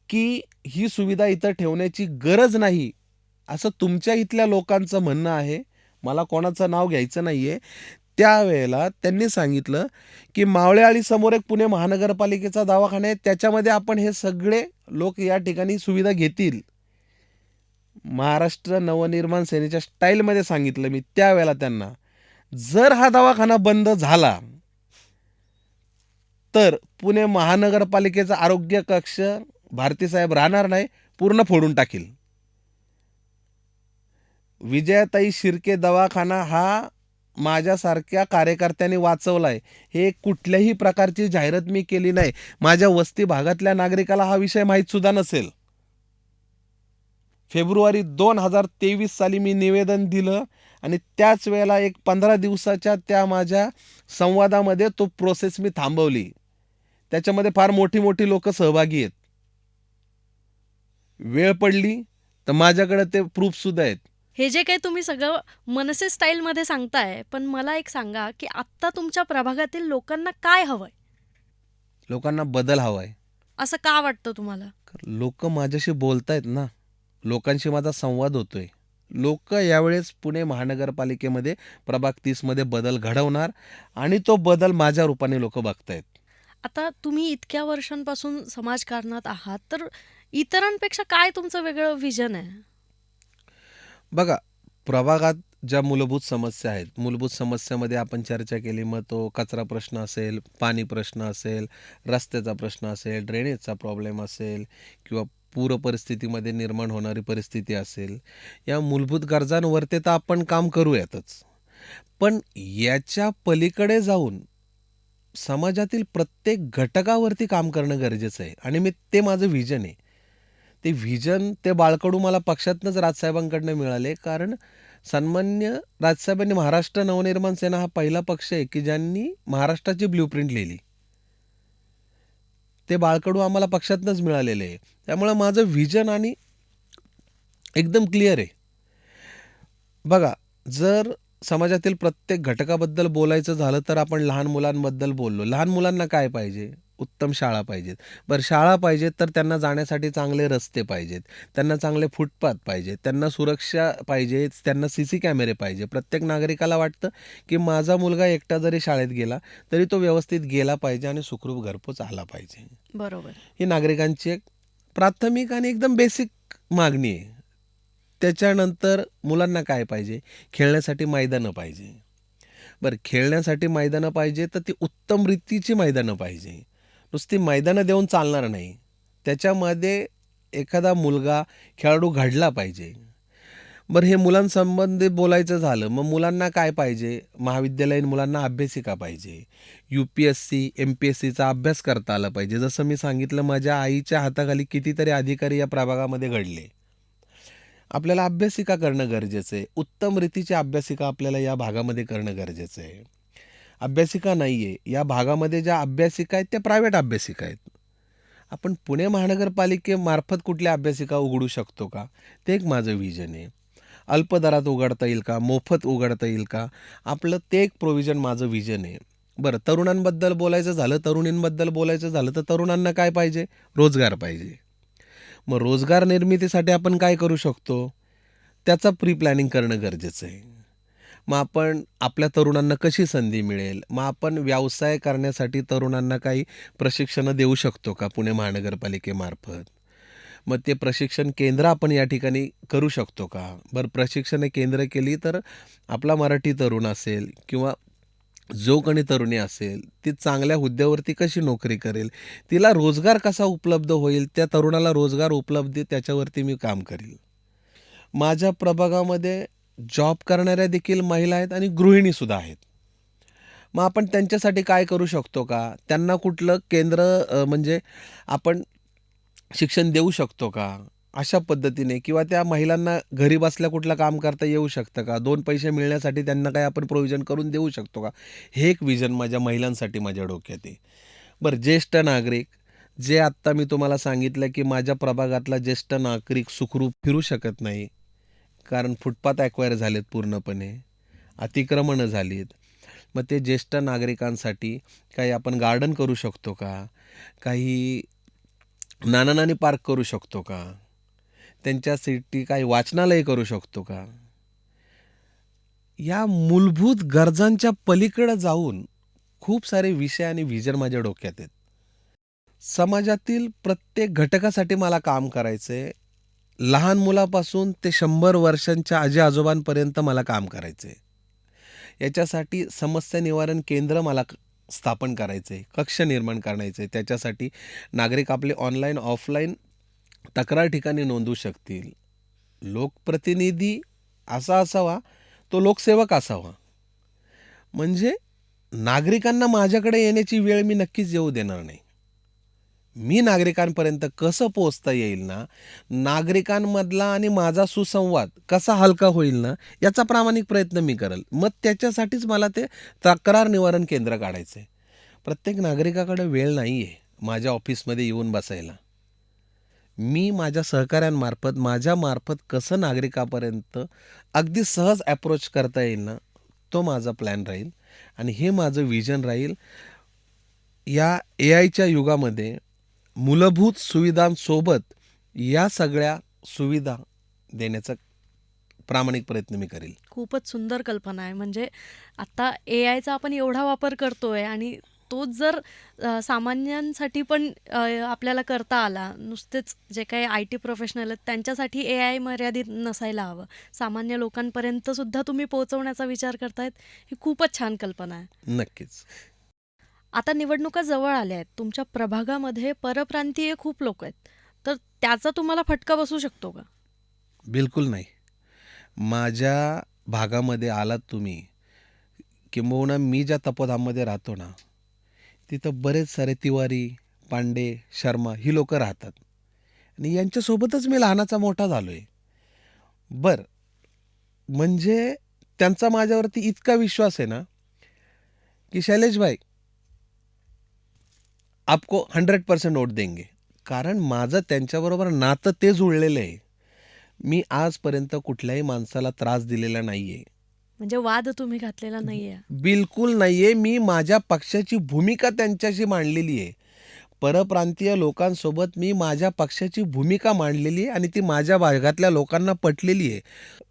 की ही सुविधा इथं ठेवण्याची गरज नाही, असं तुमच्या इथल्या लोकांचं म्हणणं आहे. मला कोणाचं नाव घ्यायचं नाही आहे. त्यावेळेला त्यांनी सांगितलं की मावळेआळी समोर एक पुणे महानगरपालिकेचा दवाखाना आहे, त्याच्यामध्ये आपण हे सगळे लोक या ठिकाणी सुविधा घेतील. महाराष्ट्र नवनिर्माण सेनेच्या स्टाईलमध्ये सांगितलं मी त्यावेळेला त्यांना, जर हा दवाखाना बंद झाला तर पुणे महानगरपालिकेचा आरोग्य कक्ष भारतीसाहेब राहणार नाही, पूर्ण फोडून टाकील. विजयाताई शिर्के दवाखाना हा माझ्यासारख्या कार्यकर्त्यांनी वाचवला आहे. हे कुठल्याही प्रकारची जाहिरात मी केली नाही. माझ्या वस्ती भागातल्या नागरिकाला हा विषय माहीत सुद्धा नसेल. फेब्रुवारी 2023 साली मी निवेदन दिलं आणि त्याच वेळेला एक 15 दिवसाच्या त्या माझ्या संवादामध्ये तो प्रोसेस मी थांबवली. त्याच्यामध्ये फार मोठी मोठी लोक सहभागी आहेत. वेळ पडली तर माझ्याकडे ते प्रूफ सुद्धा आहेत. हे जे काही तुम्ही सगळं मनसे स्टाईलमध्ये सांगताय, पण मला एक सांगा की आत्ता तुमच्या प्रभागातील लोकांना काय हवंय? लोकांना बदल हवाय. असं का वाटतं तुम्हाला? लोक माझ्याशी बोलतायत ना, लोकांशी माझा संवाद होतोय. लोक यावेळेस पुणे महानगरपालिकेमध्ये प्रभाग 30मध्ये बदल घडवणार आणि तो बदल माझ्या रूपाने लोक बघतायत. आता तुम्ही इतक्या वर्षांपासून समाजकारणात आहात, तर इतरांपेक्षा काय तुमचं वेगळं विजन आहे? बघा, प्रभागात ज्या मूलभूत समस्या आहेत, मूलभूत समस्यामध्ये आपण चर्चा केली. मग तो कचरा प्रश्न असेल, पाणी प्रश्न असेल, रस्त्याचा प्रश्न असेल, ड्रेनेजचा प्रॉब्लेम असेल किंवा पूर परिस्थितीमध्ये निर्माण होणारी परिस्थिती असेल, या मूलभूत गरजांवरती तर आपण काम करूयातच. पण याच्या पलीकडे जाऊन समाजातील प्रत्येक घटकावरती काम करणं गरजेचं आहे आणि ते माझं व्हिजन आहे. ते व्हिजन ते बाळकडू मला पक्षातनंच राजसाहेबांकडनं मिळाले. कारण सन्मान्य राजसाहेबांनी महाराष्ट्र नवनिर्माण सेना हा पहिला पक्ष आहे की ज्यांनी महाराष्ट्राची ब्ल्यूप्रिंट लिहिली. ते बाळकडू आम्हाला पक्षातनंच मिळालेले आहे. त्यामुळं माझं व्हिजन आणि एकदम क्लिअर आहे. बघा, जर समाजातील प्रत्येक घटकाबद्दल बोलायचं झालं तर आपण लहान मुलांबद्दल बोललो. लहान मुलांना काय पाहिजे? उत्तम शाळा पाहिजेत. बरं, शाळा पाहिजेत तर त्यांना जाण्यासाठी चांगले रस्ते पाहिजेत, त्यांना चांगले फुटपाथ पाहिजेत, त्यांना सुरक्षा पाहिजे, त्यांना CC कॅमेरे पाहिजे. प्रत्येक नागरिकाला वाटतं की माझा मुलगा एकटा जरी शाळेत गेला तरी तो व्यवस्थित गेला पाहिजे आणि सुखरूप घरपोच आला पाहिजे. बरोबर. ही नागरिकांची एक प्राथमिक आणि एकदम बेसिक मागणी आहे. त्याच्यानंतर मुलांना काय पाहिजे? खेळण्यासाठी मैदानं पाहिजे. बरं, खेळण्यासाठी मैदानं पाहिजे तर ती उत्तम रीतीची मैदानं पाहिजे. नुसती मैदानं देऊन चालणार नाही. त्याच्यामध्ये एखादा मुलगा, खेळाडू घडला पाहिजे. बरं, हे मुलांसंबंधी बोलायचं झालं, मग मुलांना काय पाहिजे? महाविद्यालयीन मुलांना अभ्यासिका पाहिजे. UPSC, MPSCचा अभ्यास करता आला पाहिजे. जसं मी सांगितलं, माझ्या आईच्या हाताखाली कितीतरी अधिकारी या प्रभागामध्ये घडले. आपल्याला अभ्यासिका करणं गरजेचं आहे. उत्तम रीतीची अभ्यासिका आपल्याला या भागामध्ये करणं गरजेचं आहे. अभ्यासिका नाही आहे. या भागामध्ये ज्या अभ्यासिका आहेत त्या प्रायव्हेट अभ्यासिका आहेत. आपण पुणे महानगरपालिकेमार्फत कुठल्या अभ्यासिका उघडू शकतो का? ते एक माझं व्हिजन आहे. अल्प दरात उघडता येईल का? मोफत उघडता येईल का? आपलं ते एक प्रोव्हिजन माझं व्हिजन आहे. बरं, तरुणांबद्दल बोलायचं झालं, तरुणींबद्दल बोलायचं झालं तर तरुणांना काय पाहिजे? रोजगार पाहिजे. मग रोजगार निर्मितीसाठी आपण काय करू शकतो? त्याचा प्री प्लॅनिंग करणं गरजेचं आहे. मग आपण आपल्या तरुणांना कशी संधी मिळेल? मग आपण व्यवसाय करण्यासाठी तरुणांना काही प्रशिक्षणं देऊ शकतो का पुणे महानगरपालिकेमार्फत? मग ते प्रशिक्षण केंद्र आपण या ठिकाणी करू शकतो का? बरं, प्रशिक्षण केंद्र केली तर आपला मराठी तरुण असेल किंवा जो कोणी तरुणी असेल ती चांगल्या हुद्द्यावरती कशी नोकरी करेल? तिला रोजगार कसा उपलब्ध होईल? त्या तरुणाला रोजगार उपलब्ध त्याच्यावरती मी काम करेल. माझ्या प्रभागामध्ये जॉब करणाऱ्या देखील महिला आहेत आणि गृहिणीसुद्धा आहेत. मग आपण त्यांच्यासाठी काय करू शकतो का? त्यांना कुठलं केंद्र म्हणजे आपण शिक्षण देऊ शकतो का? अशा पद्धतीने किंवा त्या महिलांना घरी बसल्या कुठलं काम करता येऊ शकतं का? 2 पैसे मिळण्यासाठी त्यांना काही आपण प्रोव्हिजन करून देऊ शकतो का? हे एक विजन माझ्या महिलांसाठी माझ्या डोक्यात आहे. बरं, ज्येष्ठ नागरिक, जे आत्ता मी तुम्हाला सांगितलं, की माझ्या प्रभागातला ज्येष्ठ नागरिक सुखरूप फिरू शकत नाही. कारण फुटपाथ ॲक्वायर झालेत पूर्णपणे, अतिक्रमणं झालीत. मग ते ज्येष्ठ नागरिकांसाठी काही आपण गार्डन करू शकतो का? काही नाना-नानी पार्क करू शकतो का? त्यांच्यासाठी काही वाचनालय करू शकतो का? या मूलभूत गरजांच्या पलीकडे जाऊन खूप सारे विषय आणि व्हिजन माझ्या डोक्यात आहेत. समाजातील प्रत्येक घटकासाठी मला काम करायचंय. लहान मुलापासून ते 100 वर्षांच्या आजी-आजोबांपर्यंत मला काम करायचंय. याच्यासाठी समस्या निवारण केंद्र मला स्थापन करायचं आहे. कक्ष निर्माण करायचं आहे. त्याच्यासाठी नागरिक आपले ऑनलाईन, ऑफलाईन तक्रार ठिकाणी नोंदवू शकतील. लोकप्रतिनिधी असा असावा, तो लोकसेवक असावा. म्हणजे नागरिकांना माझ्याकडे येण्याची वेळ मी नक्कीच येऊ देणार नाही. मी नागरिकांपर्यंत कसं पोहोचता येईल ना, नागरिकांमधला आणि माझा सुसंवाद कसा हलका होईल ना, याचा प्रामाणिक प्रयत्न मी करेल. मग त्याच्यासाठीच मला ते तक्रार निवारण केंद्र काढायचं आहे. प्रत्येक नागरिकाकडे वेळ नाही आहे माझ्या ऑफिसमध्ये येऊन बसायला. मी माझ्या सहकाऱ्यांमार्फत, माझ्यामार्फत कसं नागरिकापर्यंत अगदी सहज अप्रोच करता येईल ना, तो माझा प्लॅन राहील आणि हे माझं विजन राहील. या एआयच्या युगामध्ये मूलभूत सुविधांसोबत या सगळ्या सुविधा देण्याचा प्रामाणिक प्रयत्न मी करेल. खूपच सुंदर कल्पना आहे. म्हणजे आता एआयचा आपण एवढा वापर करतोय आणि तोच जर सामान्यांसाठी पण आपल्याला करता आला, नुसतेच जे काही आय-टी प्रोफेशनल आहेत त्यांच्यासाठी एआय मर्यादित नसायला हवं. सामान्य लोकांपर्यंत सुद्धा तुम्ही पोहोचवण्याचा विचार करतायत, ही खूपच छान कल्पना आहे. नक्कीच. आता निवडणुका जवळ आल्या आहेत. तुमच्या प्रभागामध्ये परप्रांतीय खूप लोक आहेत. तर त्याचा तुम्हाला फटका बसू शकतो का? बिलकुल नाही. माझ्या भागामध्ये आलात तुम्ही, किंबहुना मी ज्या तपोधाममध्ये राहतो ना, तिथं बरेच सारे तिवारी, पांडे, शर्मा ही लोकं राहतात आणि यांच्यासोबतच मी लहानाचा मोठा झालोय. बरं, म्हणजे त्यांचा माझ्यावरती इतका विश्वास आहे ना, की शैलेश भाई आपको 100% वोट देंगे. कारण माझं त्यांच्याबरोबर नातं ते जुळलेलं आहे. मी आजपर्यंत कुठल्याही माणसाला त्रास दिलेला नाहीये. म्हणजे वाद तुम्ही घातलेला नाहीये. बिलकुल नाहीये. मी माझ्या पक्षाची भूमिका त्यांच्याशी मांडलेली आहे. परप्रांतीय लोकांसोबत मी माझ्या पक्षाची भूमिका मांडलेली आहे आणि ती माझ्या भागातल्या लोकांना पटलेली आहे.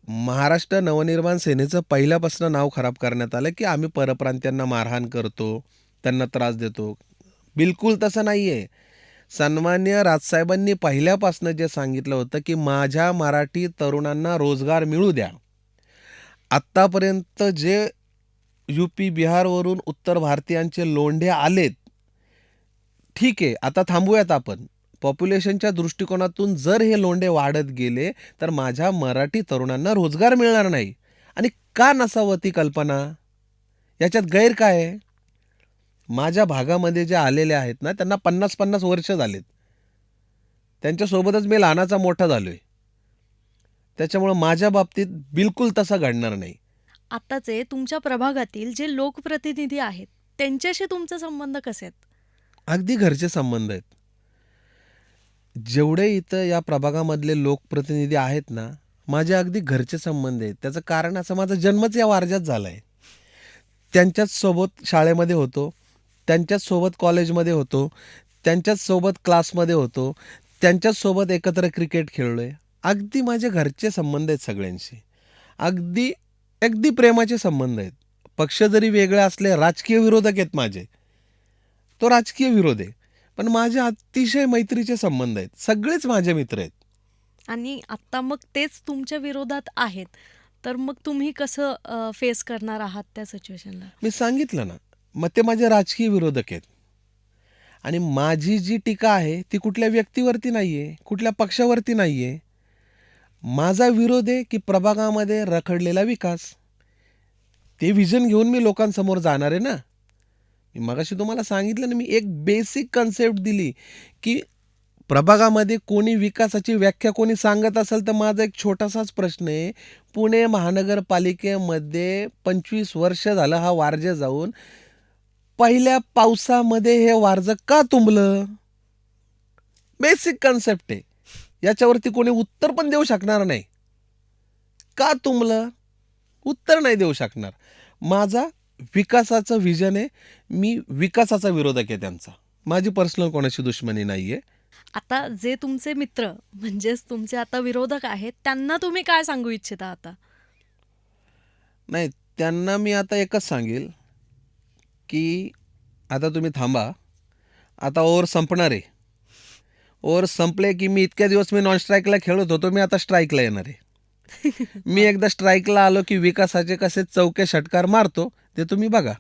महाराष्ट्र नवनिर्माण सेनेचं पहिल्यापासून नाव खराब करण्यात आलं, की आम्ही परप्रांतीयांना मारहाण करतो, त्यांना त्रास देतो. बिलकुल तसं नाहीये. सन्माननीय राजसाहेबांनी पहिल्यापासून जे सांगितलं होतं, की माझ्या मराठी तरुणांना रोजगार मिळू द्या. आत्तापर्यंत जे यूपी, बिहारवरून उत्तर भारतीयांचे लोंढे आलेत, ठीक आहे, आता थांबूयात आपण. पॉप्युलेशनच्या दृष्टिकोनातून जर हे लोंढे वाढत गेले, तर माझ्या मराठी तरुणांना रोजगार मिळणार नाही. आणि का नसावं ती कल्पना? याच्यात गैर काय आहे? माझ्या भागामध्ये जे आलेले आहेत ना, त्यांना 50-50 वर्ष झालेत. त्यांच्यासोबतच मी लहानाचा मोठा झालोय. त्याच्यामुळं माझ्या बाबतीत बिलकुल तसं घडणार नाही. आत्ताचे तुमच्या प्रभागातील जे लोकप्रतिनिधी आहेत, त्यांच्याशी तुमचे संबंध कसे आहेत? अगदी घरचे संबंध आहेत. जेवढे इथं या प्रभागामधले लोकप्रतिनिधी आहेत ना, माझे अगदी घरचे संबंध आहेत. त्याचं कारण असं, माझा जन्मच या वारज्यात झाला आहे. त्यांच्याच सोबत शाळेमध्ये होतो, त्यांच्याच सोबत कॉलेजमध्ये होतो, त्यांच्याच सोबत क्लासमध्ये होतो, त्यांच्याच सोबत एकत्र क्रिकेट खेळलोय. अगदी माझे घरचे संबंध आहेत सगळ्यांशी. अगदी अगदी प्रेमाचे संबंध आहेत. पक्ष जरी वेगळे असले, राजकीय विरोधक आहेत माझे, तो राजकीय विरोध आहे. पण माझे अतिशय मैत्रीचे संबंध आहेत. सगळेच माझे मित्र आहेत. आणि आत्ता मग तेच तुमच्या विरोधात आहेत. तर मग तुम्ही कसं फेस करणार आहात त्या सिच्युएशनला? मी सांगितलं ना, मग ते माझे राजकीय विरोधक आहेत. आणि माझी जी टीका आहे ती कुठल्या व्यक्तीवरती नाही आहे, कुठल्या पक्षावरती नाही आहे. माझा विरोध आहे की प्रभागामध्ये रखडलेला विकास. ते व्हिजन घेऊन मी लोकांसमोर जाणार आहे ना. मी मगाशी तुम्हाला सांगितलं ना, मी एक बेसिक कन्सेप्ट दिली की प्रभागामध्ये कोणी विकासाची व्याख्या कोणी सांगत असेल तर माझा एक छोटासाच प्रश्न आहे. पुणे महानगरपालिकेमध्ये 25 वर्ष झालं हा वारजे जाऊन, पहिल्या पावसामध्ये हे वारजं का तुंबलं? बेसिक कन्सेप्ट आहे. याच्यावरती कोणी उत्तर पण देऊ शकणार नाही. का तुंबलं? उत्तर नाही देऊ शकणार. माझा विकासाचं व्हिजन आहे. मी विकासाचा विरोधक आहे त्यांचा. माझी पर्सनल कोणाशी दुश्मनी नाहीये. आता जे तुमचे मित्र म्हणजेच तुमचे आता विरोधक आहेत त्यांना तुम्ही काय सांगू इच्छिता आता? नाही, त्यांना मी आता एकच सांगेल की आता तुम्ही थांबा. आता ओव्हर संपणार आहे. ओव्हर संपले की मी इतक्या दिवस नॉन स्ट्राईकला खेळत होतो. मी आता स्ट्राईकला येणार आहे. मी एकदा स्ट्राईकला आलो की विकासाचे कसे चौके षटकार मारतो ते तुम्ही बघा.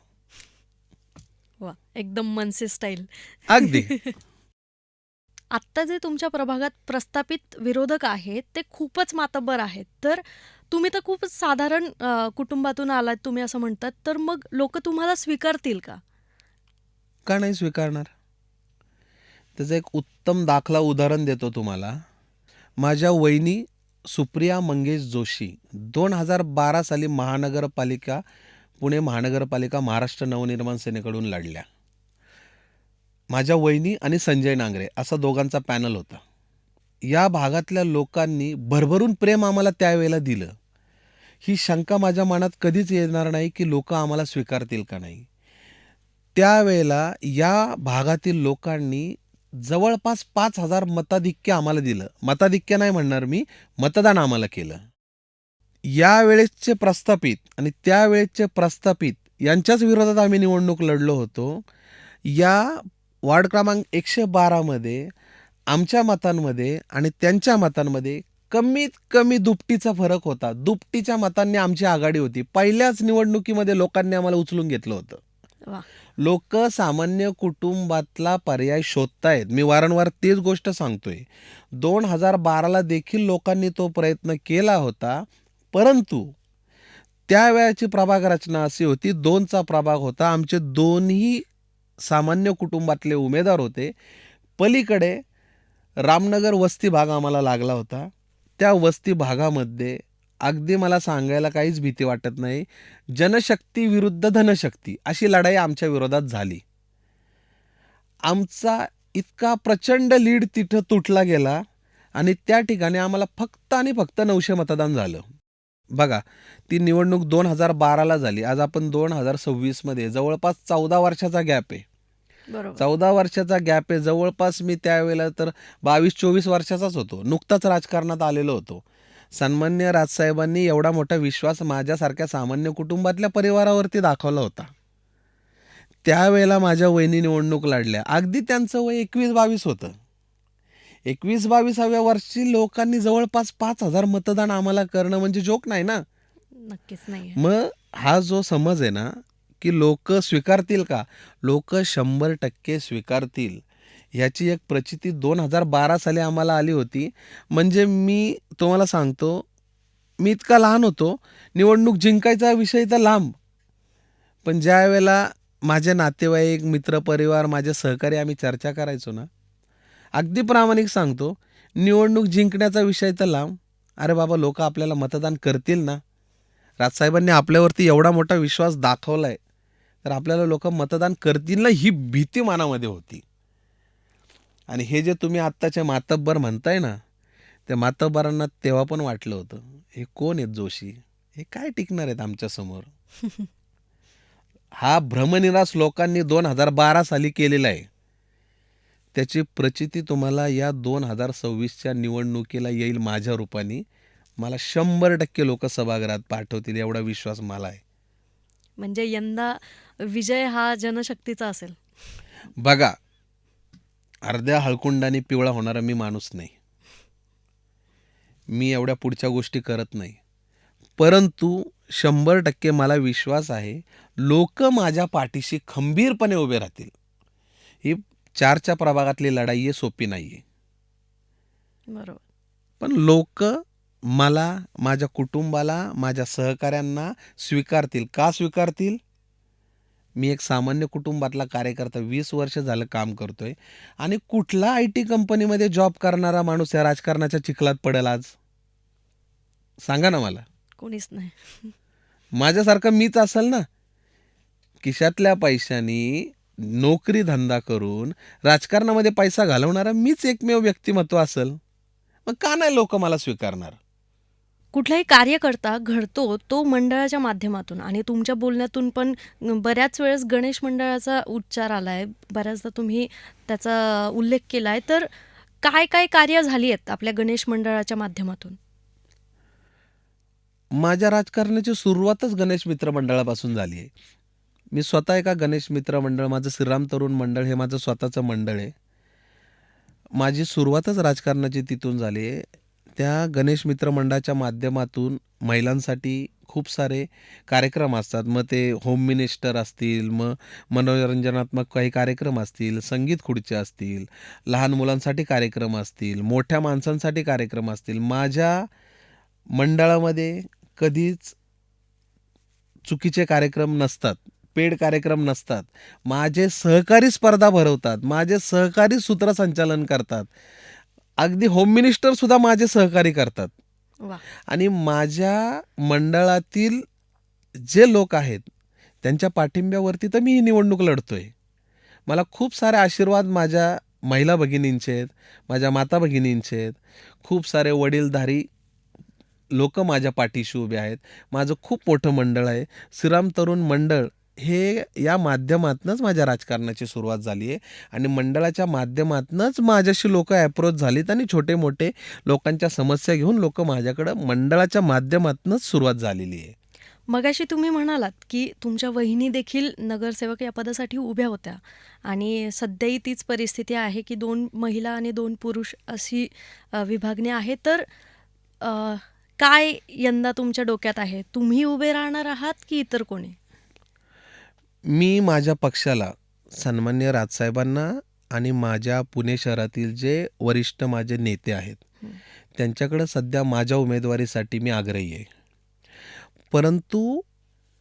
वा, एकदम मनसे स्टाईल. अगदी. आत्ता जे तुमच्या प्रभागात प्रस्थापित विरोधक आहेत ते खूपच मातब्बर आहेत. तर तुम्ही तर खूपच साधारण कुटुंबातून आलात तुम्ही असं म्हणतात. तर मग लोक तुम्हाला स्वीकारतील का? का नाही स्वीकारणार? त्याचं एक उत्तम दाखला उदाहरण देतो तुम्हाला. माझ्या वहिनी सुप्रिया मंगेश जोशी 2012 साली पुणे महानगरपालिका महाराष्ट्र नवनिर्माण सेनेकडून लढल्या. माझ्या वहिनी आणि संजय नांगरे असा दोघांचा पॅनल होता. या भागातल्या लोकांनी भरभरून प्रेम आम्हाला त्यावेळेला दिलं. ही शंका माझ्या मनात कधीच येणार नाही की लोक आम्हाला स्वीकारतील का नाही. त्यावेळेला या भागातील लोकांनी जवळपास 5,000 मताधिक्य आम्हाला दिलं. मताधिक्य नाही म्हणणार मी, मतदान आम्हाला केलं. यावेळेसचे प्रस्थापित आणि त्यावेळेसचे प्रस्थापित यांच्याच विरोधात आम्ही निवडणूक लढलो होतो. या वार्ड क्रमांक 112 मध्ये आमच्या मतांमध्ये आणि त्यांच्या मतांमध्ये कमीत कमी दुपटीचा फरक होता. दुपटीच्या मतांनी आमची आघाडी होती. पहिल्याच निवडणुकीमध्ये लोकांनी आम्हाला उचलून घेतलं होतं. वा, लोक सामान्य कुटुंबातला पर्याय शोधतायत. मी वारंवार तेच गोष्ट सांगतोय. 2012ला देखील लोकांनी तो प्रयत्न केला होता. परंतु त्यावेळेची प्रभाग रचना अशी होती, 2चा प्रभाग होता. आमचे दोन्ही सामान्य कुटुंबातले उमेदवार होते. पलीकडे रामनगर वस्ती भाग आम्हाला लागला होता. त्या वस्ती भागामध्ये अगदी मला सांगायला काहीच भीती वाटत नाही, जनशक्ती विरुद्ध धनशक्ती अशी लढाई आमच्या विरोधात झाली. आमचा इतका प्रचंड लीड तिथं तुटला गेला आणि त्या ठिकाणी आम्हाला फक्त आणि फक्त 900 मतदान झालं. बघा, ती निवडणूक 2012ला झाली. आज आपण 2026 मध्ये जवळपास 14 वर्षाचा गॅप आहे. बरोबर. 14 वर्षाचा गॅप आहे. जवळपास मी त्यावेळेला तर 22-24 वर्षाचाच होतो. नुकताच राजकारणात आलेलो होतो. सन्मान्य राजसाहेबांनी एवढा मोठा विश्वास माझ्यासारख्या सामान्य कुटुंबातल्या परिवारावरती दाखवला होता. त्यावेळेला माझ्या वहिनी निवडणूक लढल्या. अगदी त्यांचं वय 21-22 होतं. 21-22व्या वर्षी लोकांनी जवळपास 5,000 मतदान आम्हाला करणं म्हणजे जोक नाही ना. नक्कीच नाही. मग हा जो समज आहे ना की लोक स्वीकारतील का? लोक 100% स्वीकारतील. ह्याची एक प्रचिती 2012 साली आम्हाला आली होती. म्हणजे मी तुम्हाला सांगतो, मी इतका लहान होतो, निवडणूक जिंकायचा विषय तर लांब. पण ज्या वेळेला माझे नातेवाईक, मित्रपरिवार, माझे सहकारी आम्ही चर्चा करायचो ना, अगदी प्रामाणिक सांगतो, निवडणूक जिंकण्याचा विषय तर लांब. अरे बाबा, लोक आपल्याला मतदान करतील ना. राजसाहेबांनी आपल्यावरती एवढा मोठा विश्वास दाखवलाय, तर आपल्याला लोक मतदान करतील ना, ही भीती मनामध्ये होती. आणि हे जे तुम्ही आत्ताचे मातब्बर म्हणताय ना, त्या मातब्बरांना तेव्हा पण वाटलं होतं, हे कोण आहेत जोशी, हे काय टिकणार आहेत आमच्यासमोर. हा भ्रमनिरास लोकांनी 2012 साली केलेला आहे. त्याची प्रचिती तुम्हाला या 2026च्या निवडणुकीला येईल माझ्या रूपाने. मला 100% लोक सभागृहात पाठवतील एवढा विश्वास मला आहे. म्हणजे यंदा विजय हा जनशक्तीचा असेल. बघा, अर्ध्या हळकुंडाने पिवळा होणारा मी माणूस नाही. मी एवढ्या पुढच्या गोष्टी करत नाही. परंतु 100% मला विश्वास आहे, लोक माझ्या पाठीशी खंबीरपणे उभे राहतील. ही 4च्या प्रभागातली लढाई आहे, सोपी नाही आहे. बरोबर. पण लोक मला, माझ्या कुटुंबाला, माझ्या सहकाऱ्यांना स्वीकारतील. का स्वीकारतील? मी एक सामान्य कुटुंबातला कार्यकर्ता 20 वर्ष झालं काम करतोय आणि कुठला आय-टी कंपनीमध्ये जॉब करणारा माणूस या राजकारणाच्या चिखलात पडेल आज? सांगा ना मला. कोणीच नाही. माझ्यासारखा मीच असेल ना. खिशातल्या पैशानी नोकरी धंदा करून राजकारणामध्ये पैसा घालवणारा मीच एकमेव व्यक्तिमत्व असेल. मग का नाही लोक मला स्वीकारणार? कुठलाही कार्यकर्ता घडतो तो मंडळाच्या माध्यमातून आणि तुमच्या बोलण्यातून पण बऱ्याच वेळेस गणेश मंडळाचा उच्चार आलाय, बऱ्याचदा तुम्ही त्याचा उल्लेख केलाय. तर काय काय कार्य झाली आहेत आपल्या गणेश मंडळाच्या माध्यमातून? माझ्या राजकारणाची सुरुवातच गणेश मित्र मंडळापासून झाली आहे. मी स्वतः एका गणेश मित्र मंडळ, माझं श्रीराम तरुण मंडळ हे माझं स्वतःचं मंडळ आहे. माझी सुरुवातच राजकारणाची तिथून झाली आहे. त्या गणेश मित्र मंडळाच्या माध्यमातून महिलांसाठी खूप सारे कार्यक्रम असतात. मग ते होम मिनिस्टर असतील, मग मनोरंजनात्मक काही कार्यक्रम असतील, संगीत खुर्च्या असतील, लहान मुलांसाठी कार्यक्रम असतील, मोठ्या माणसांसाठी कार्यक्रम असतील. माझ्या मंडळामध्ये कधीच चुकीचे कार्यक्रम नसतात, पेड कार्यक्रम नसतात. माझे सहकारी स्पर्धा भरवतात, माझे सहकारी सूत्रसंचालन करतात. अगदी होम मिनिस्टरसुद्धा माझे सहकारी करतात. वा. आणि माझ्या मंडळातील जे लोक आहेत त्यांच्या पाठिंब्यावरती तर मी ही निवडणूक लढतोय. मला खूप सारे आशीर्वाद माझ्या महिला भगिनींचे आहेत, माझ्या माता भगिनींचे आहेत. खूप सारे वडीलधारी लोक माझ्या पाठीशी उभे आहेत. माझं खूप मोठं मंडळ आहे. श्रीराम तरुण मंडळ हे या माध्यमातूनच माझ्या राजकारणाची सुरुवात झाली आहे आणि मंडळाच्या माध्यमातूनच माझ्याशी लोक ॲप्रोच झालीत आणि छोटे मोठे लोकांच्या समस्या घेऊन लोक माझ्याकडं मंडळाच्या माध्यमातूनच सुरुवात झालेली आहे. मगाशी तुम्ही म्हणालात की तुमच्या वहिनी देखील नगरसेवक या पदासाठी उभ्या होत्या आणि सध्याही तीच परिस्थिती आहे की 2 महिला आणि 2 पुरुष अशी विभागणी आहे. तर अ, काय यंदा तुमच्या डोक्यात आहे? तुम्ही उभे राहणार आहात की इतर कोणी? मी माझ्या पक्षाला, सन्माननीय राजसाहेबांना आणि माझ्या पुणे शहरातील जे वरिष्ठ माझे नेते आहेत, हं. त्यांच्याकडं सध्या माझ्या उमेदवारीसाठी मी आग्रही आहे. परंतु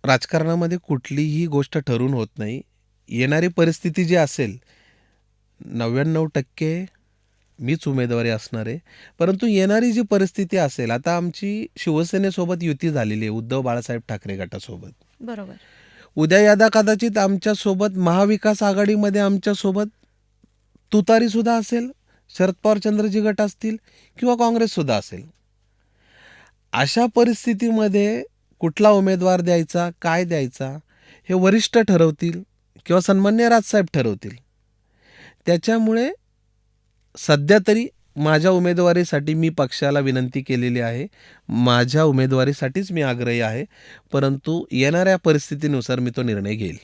राजकारणामध्ये कुठलीही गोष्ट ठरून होत नाही. येणारी परिस्थिती जी असेल, 99% मीच उमेदवारी असणार आहे. परंतु येणारी जी परिस्थिती असेल, आता आमची शिवसेनेसोबत युती झालेली आहे, उद्धव बाळासाहेब ठाकरे गटासोबत. बरोबर. उद्या यदा कदाचित आमच्यासोबत महाविकास आघाडीमध्ये आमच्यासोबत तुतारीसुद्धा असेल, शरद पवार चंद्रजी गट असतील किंवा काँग्रेससुद्धा असेल. अशा परिस्थितीमध्ये कुठला उमेदवार द्यायचा, काय द्यायचा हे वरिष्ठ ठरवतील किंवा सन्माननीय राजसाहेब ठरवतील. त्याच्यामुळे सध्या तरी माझ्या उमेदवारीसाठी मी पक्षाला विनंती केलेली आहे. माझ्या उमेदवारीसाठीच मी आग्रही आहे. परंतु येणाऱ्या परिस्थितीनुसार मी तो निर्णय घेईल.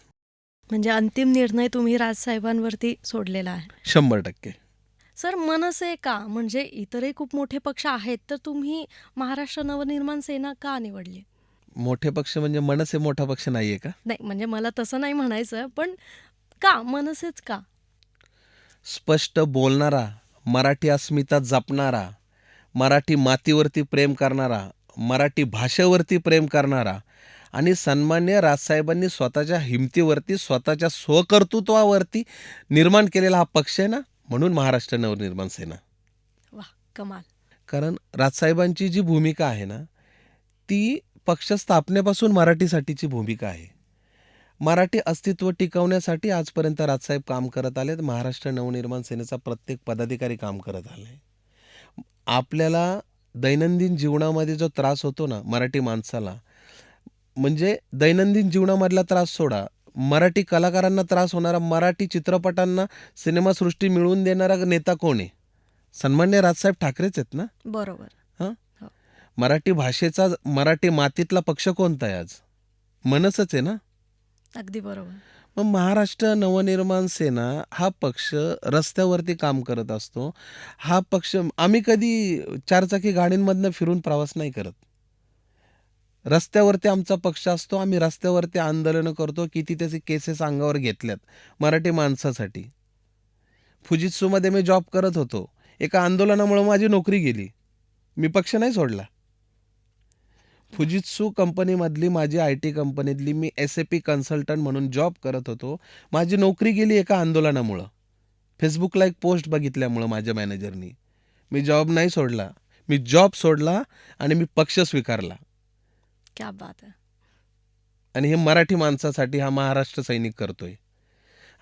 म्हणजे अंतिम निर्णय तुम्ही राजसाहेबांवरती सोडलेला आहे. 100%. सर, मनसे का? म्हणजे इतरही खूप मोठे पक्ष आहेत, तर तुम्ही महाराष्ट्र नवनिर्माण सेना का निवडली? मोठे पक्ष म्हणजे मनसे मोठा पक्ष नाहीये का? नाही, म्हणजे मला तसं नाही म्हणायचं, पण का? मनसेच का? स्पष्ट बोलणारा, मराठी अस्मिता जपणारा, मराठी मातीवरती प्रेम करणारा, मराठी भाषेवरती प्रेम करणारा आणि सन्माननीय राजसाहेबांनी स्वतःच्या हिमतीवरती, स्वतःच्या स्वकर्तृत्वावरती निर्माण केलेला हा पक्ष आहे ना, म्हणून महाराष्ट्र नवनिर्माण सेना. वाह, कमाल. कारण राजसाहेबांची जी भूमिका आहे ना, ती पक्ष स्थापनेपासून मराठीसाठीची भूमिका आहे. मराठी अस्तित्व टिकवण्यासाठी आजपर्यंत राजसाहेब काम करत आलेत. महाराष्ट्र नवनिर्माण सेनेचा प्रत्येक पदाधिकारी काम करत आलाय. आपल्याला दैनंदिन जीवनामध्ये जो त्रास होतो ना मराठी माणसाला, म्हणजे दैनंदिन जीवनामधला त्रास सोडा, मराठी कलाकारांना त्रास होणारा, मराठी चित्रपटांना सिनेमासृष्टी मिळवून देणारा नेता कोण आहे? सन्माननीय राजसाहेब ठाकरेच आहेत ना. बरोबर. हां, हो. मराठी भाषेचा, मराठी मातीतला पक्ष कोणता आहे आज? मनसच आहे ना. अगदी बरोबर. मग महाराष्ट्र नवनिर्माण सेना हा पक्ष रस्त्यावरती काम करत असतो. हा पक्ष, आम्ही कधी चारचाकी गाडींमधनं फिरून प्रवास नाही करत. रस्त्यावरती आमचा पक्ष असतो. आम्ही रस्त्यावरती आंदोलनं करतो. किती त्याचे केसेस अंगावर घेतल्यात मराठी माणसासाठी. फुजित्सूमध्ये मी जॉब करत होतो. एका आंदोलनामुळे माझी नोकरी गेली. मी पक्ष नाही सोडला. फुजित्सू कंपनीमधली माझी IT कंपनीतली मी SAP कन्सल्टंट म्हणून जॉब करत होतो. माझी नोकरी गेली एका आंदोलनामुळं. Facebookला एक पोस्ट बघितल्यामुळं माझ्या मॅनेजरनी. मी जॉब नाही सोडला. मी जॉब सोडला आणि मी पक्ष स्वीकारला. क्या बात आहे. आणि हे मराठी माणसासाठी हा महाराष्ट्र सैनिक करतोय.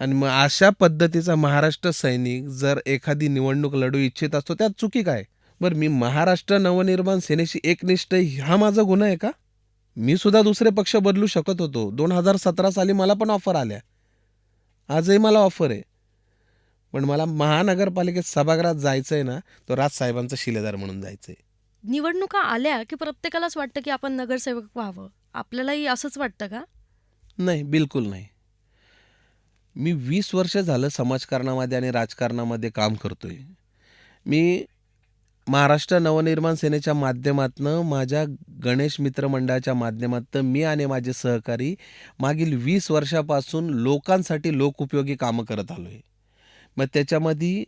आणि मग अशा पद्धतीचा महाराष्ट्र सैनिक जर एखादी निवडणूक लढू इच्छित असतो, त्यात चुकी काय? बरं, मी महाराष्ट्र नवनिर्माण सेनेशी एकनिष्ठ हा माझा गुन्हा आहे का? मी सुद्धा दुसरे पक्ष बदलू शकत होतो. 2017 साली मला पण ऑफर आल्या. आजही मला ऑफर आहे. पण मला महानगरपालिकेत सभागृहात जायचंय ना, तो राजसाहेबांचा शिलेदार म्हणून जायचंय. निवडणुका आल्या की प्रत्येकालाच वाटतं की आपण नगरसेवक व्हावं. आपल्यालाही असंच वाटतं का? नाही, बिलकुल नाही. मी 20 वर्ष झालं समाजकारणामध्ये आणि राजकारणामध्ये काम करतोय. मी महाराष्ट्र नवनिर्माण सेनेच्या माध्यमातनं, माझ्या गणेश मित्र मंडळाच्या माध्यमातनं मी आणि माझे सहकारी मागील 20 वर्षापासून लोकांसाठी लोकोपयोगी कामं करत आलोय. मग त्याच्यामध्ये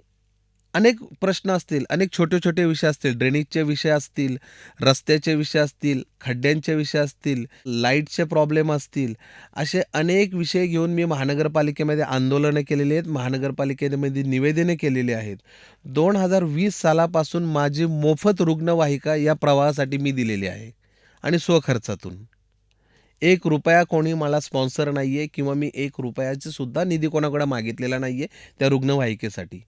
अनेक प्रश्न असतील, अनेक छोटे-छोटे विषय असतील, ड्रेनेजचे विषय असतील, रस्त्याचे विषय असतील, खड्ड्यांचे विषय असतील, लाईटचे प्रॉब्लेम असतील, असे अनेक विषय घेऊन मी महानगरपालिकेमध्ये आंदोलनं केलेली आहेत, महानगरपालिकेमध्ये निवेदने केलेली आहेत. 2020 सालापासून माझी मोफत रुग्णवाहिका या प्रवाहासाठी मी दिलेली आहे आणि स्वखर्चातून. ₹1 कोणी मला स्पॉन्सर नाही आहे किंवा मी ₹1ची सुद्धा निधी कोणाकडे मागितलेला नाही आहे त्या रुग्णवाहिकेसाठी.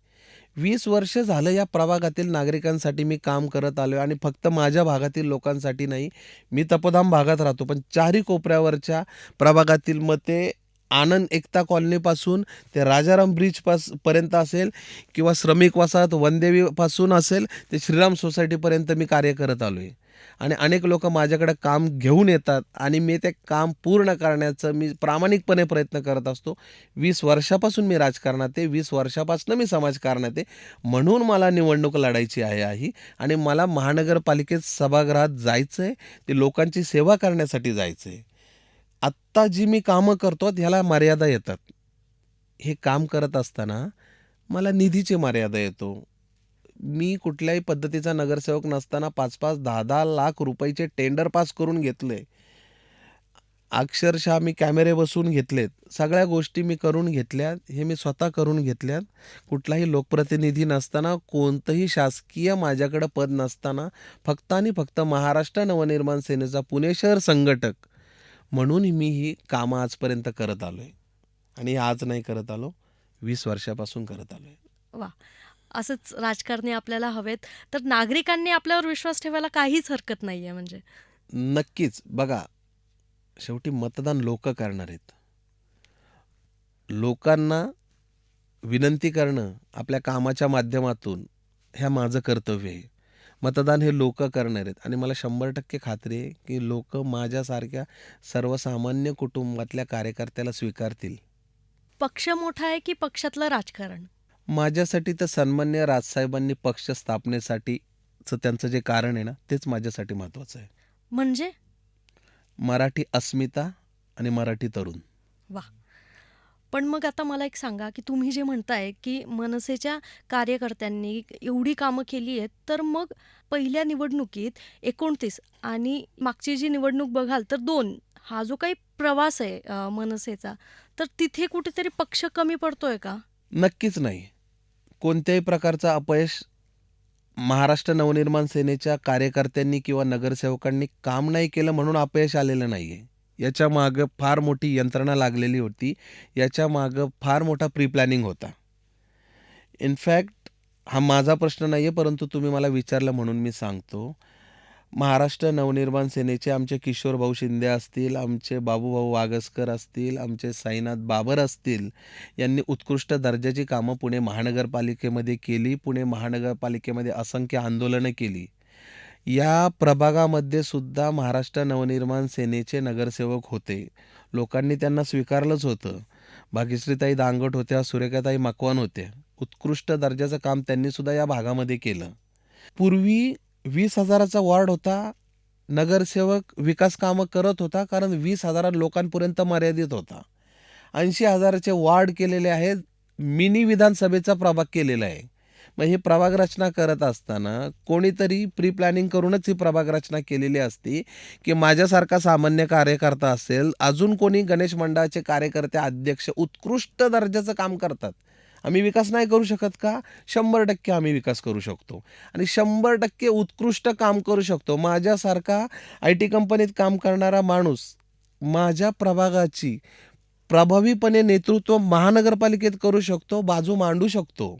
20 वर्ष झालं या प्रभागातील नागरिकांसाठी मी काम करत आलो आहे आणि फक्त माझ्या भागातील लोकांसाठी नाही. मी तपोधाम भागात राहतो, पण चारही कोपऱ्यावरच्या प्रभागातील मग ते आनंद एकता कॉलनीपासून ते राजाराम ब्रिज पर्यंत असेल किंवा श्रमिक वसाहत वनदेवीपासून असेल ते श्रीराम सोसायटीपर्यंत मी कार्य करत आलो आहे. आणि अनेक लोक माझ्याकडे काम घेऊन येतात आणि मी ते काम पूर्ण करण्याचं मी प्रामाणिकपणे प्रयत्न करत असतो. 20 वर्षापासून मी राजकारणात आहे, 20 वर्षापासून मी समाजकारणात आहे. म्हणून मला निवडणूक लढायची आहे आणि मला महानगरपालिकेत सभागृहात जायचं आहे, ते लोकांची सेवा करण्यासाठी जायचं आहे. आत्ता जी मी कामं करतो ह्याला मर्यादा येतात. हे काम करत असताना मला निधीची मर्यादा येतो. मी कुठल्याही पद्धतीचा नगरसेवक नसताना 5-5, 10-10 लाख रुपयाचे टेंडर पास करून घेतले. अक्षरशः मी कॅमेरे बसवून घेतलेत. सगळ्या गोष्टी मी करून घेतल्यात. हे मी स्वतः करून घेतल्यात. कुठलाही लोकप्रतिनिधी नसताना, कोणतंही शासकीय माझ्याकडं पद नसताना, फक्त आणि फक्त महाराष्ट्र नवनिर्माण सेनेचा पुणे शहर संघटक म्हणून मी ही कामं आजपर्यंत करत आलो आहे. आणि आज नाही करत आलो, 20 वर्षापासून करत आलो आहे. वा, असंच राजकारणी आपल्याला हवेत. तर नागरिकांनी आपल्यावर विश्वास ठेवायला काहीच हरकत नाही आहे म्हणजे. नक्कीच. बघा, शेवटी मतदान लोक करणार आहेत. लोकांना विनंती करणं आपल्या कामाच्या माध्यमातून ह्या माझं कर्तव्य आहे. मतदान हे लोक करणार आहेत आणि मला 100% खात्री आहे की लोक माझ्यासारख्या सर्वसामान्य कुटुंबातल्या कार्यकर्त्याला स्वीकारतील. पक्ष मोठा आहे की पक्षातलं राजकारण? माझ्यासाठी तर सन्मान्य राजसाहेबांनी पक्ष स्थापनेसाठीचं त्यांचं जे कारण आहे ना, तेच माझ्यासाठी महत्त्वाचं आहे. म्हणजे? मराठी अस्मिता आणि मराठी तरुण. वा. पण मग आता मला एक सांगा की तुम्ही जे म्हणताय की मनसेच्या कार्यकर्त्यांनी एवढी कामं केली आहेत, तर मग पहिल्या निवडणुकीत 29 आणि मागची जी निवडणूक बघाल तर 2 हा जो काही प्रवास आहे मनसेचा, तर तिथे कुठेतरी पक्ष कमी पडतोय का? नक्कीच नाही. कोणत्याही प्रकारचं अपयश महाराष्ट्र नवनिर्माण सेनेच्या कार्यकर्त्यांनी किंवा नगरसेवकांनी काम नाही केलं म्हणून अपयश आलेलं नाही आहे. याच्या मागं फार मोठी यंत्रणा लागलेली होती. याच्या मागं फार मोठा प्री प्लॅनिंग होता. इनफॅक्ट हा माझा प्रश्न नाही आहे, परंतु तुम्ही मला विचारलं म्हणून मी सांगतो. महाराष्ट्र नवनिर्माण सेनेचे आमचे किशोरभाऊ शिंदे असतील, आमचे बाबूभाऊ वागसकर असतील, आमचे साईनाथ बाबर असतील, यांनी उत्कृष्ट दर्जाची कामं पुणे महानगरपालिकेमध्ये केली. पुणे महानगरपालिकेमध्ये असंख्य आंदोलनं केली. या प्रभागामध्ये सुद्धा महाराष्ट्र नवनिर्माण सेनेचे नगरसेवक होते. लोकांनी त्यांना स्वीकारलंच होतं. भाग्यश्रीताई दांगट होत्या, सुरेखाताई मकवान होत्या. उत्कृष्ट दर्जाचं काम त्यांनी सुद्धा या भागामध्ये केलं. पूर्वी 20,000चा वॉर्ड होता. नगरसेवक विकास कामं करत होता, कारण 20,000 लोकांपर्यंत मर्यादित होता. 80,000चे वॉर्ड केलेले आहेत. मिनी विधानसभेचा प्रभाग केलेला आहे. मग ही प्रभाग रचना करत असताना कोणीतरी प्री प्लॅनिंग करूनच ही प्रभाग रचना केलेली असती, की माझ्यासारखा सामान्य कार्यकर्ता असेल, अजून कोणी गणेश मंडळाचे कार्यकर्ते, अध्यक्ष उत्कृष्ट दर्जाचं काम करतात. आम्ही विकास नाही करू शकत का? 100% आम्ही विकास करू शकतो आणि 100% उत्कृष्ट काम करू शकतो. माझ्यासारखा IT कंपनीत काम करणारा माणूस माझ्या प्रभागाची प्रभावीपणे नेतृत्व महानगरपालिकेत करू शकतो, बाजू मांडू शकतो.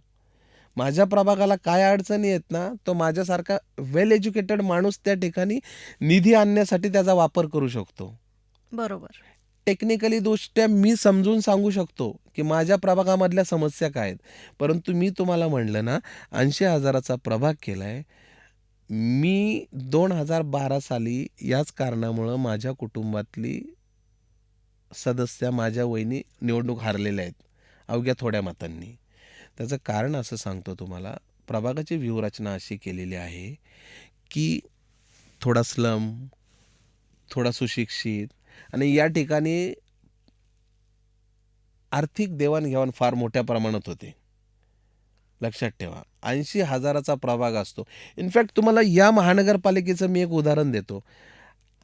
माझ्या प्रभागाला काय अडचणी आहेत ना, तो माझ्यासारखा वेल एज्युकेटेड माणूस त्या ठिकाणी निधी आणण्यासाठी त्याचा वापर करू शकतो. बरोबर. टेक्निकली दृष्ट्या मी समजून सांगू शकतो, की माझ्या प्रभागामधल्या समस्या काय आहेत. परंतु मी तुम्हाला म्हणलं ना, 80,000चा प्रभाग केलाय. मी 2012 साली याच कारणामुळं माझ्या कुटुंबातली सदस्य माझ्या वहिनी निवडणूक हारलेल्या आहेत, अवघ्या थोड्या मतांनी. त्याचं कारण असं सांगतो तुम्हाला, प्रभागाची व्यूहरचना अशी केलेली आहे, की थोडा स्लम, थोडा सुशिक्षित आणि या ठिकाणी आर्थिक देवाणघेवाण फार मोठ्या प्रमाणात होते. लक्षात ठेवा, 80,000चा प्रभाग असतो. इनफॅक्ट तुम्हाला या महानगरपालिकेचं मी एक उदाहरण देतो.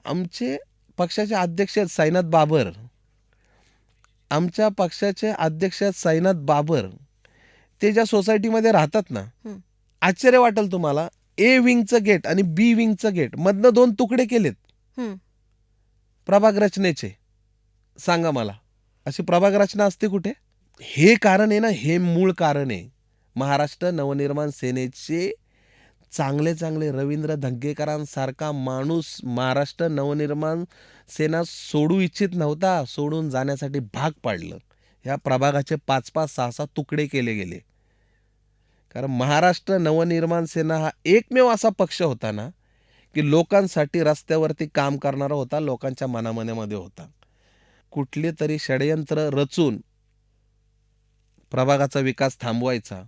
आमचे पक्षाचे अध्यक्ष आहेत साईनाथ बाबर. आमच्या पक्षाचे अध्यक्ष आहेत साईनाथ बाबर. ते ज्या सोसायटीमध्ये राहतात ना, हं. आश्चर्य वाटेल तुम्हाला, ए विंगचं गेट आणि बी विंगचं गेट मधनं 2 तुकडे केलेत हं. प्रभाग रचनेचे. सांगा मला, अशी प्रभाग रचना असते कुठे? हे कारण आहे ना, हे मूळ कारण आहे. महाराष्ट्र नवनिर्माण सेनेचे चांगले चांगले रवींद्र धंगेकरांसारखा माणूस महाराष्ट्र नवनिर्माण सेना सोडू इच्छित नव्हता, सोडून जाण्यासाठी भाग पाडलं. ह्या प्रभागाचे 5-5, 6-6 तुकडे केले गेले. कारण महाराष्ट्र नवनिर्माण सेना हा एकमेव असा पक्ष होता ना, की लोकांसाठी रस्त्यावरती काम करणारा होता, लोकांच्या मनामनामध्ये होता. कुठले तरी षडयंत्र रचून प्रभागाचा विकास थांबवायचा,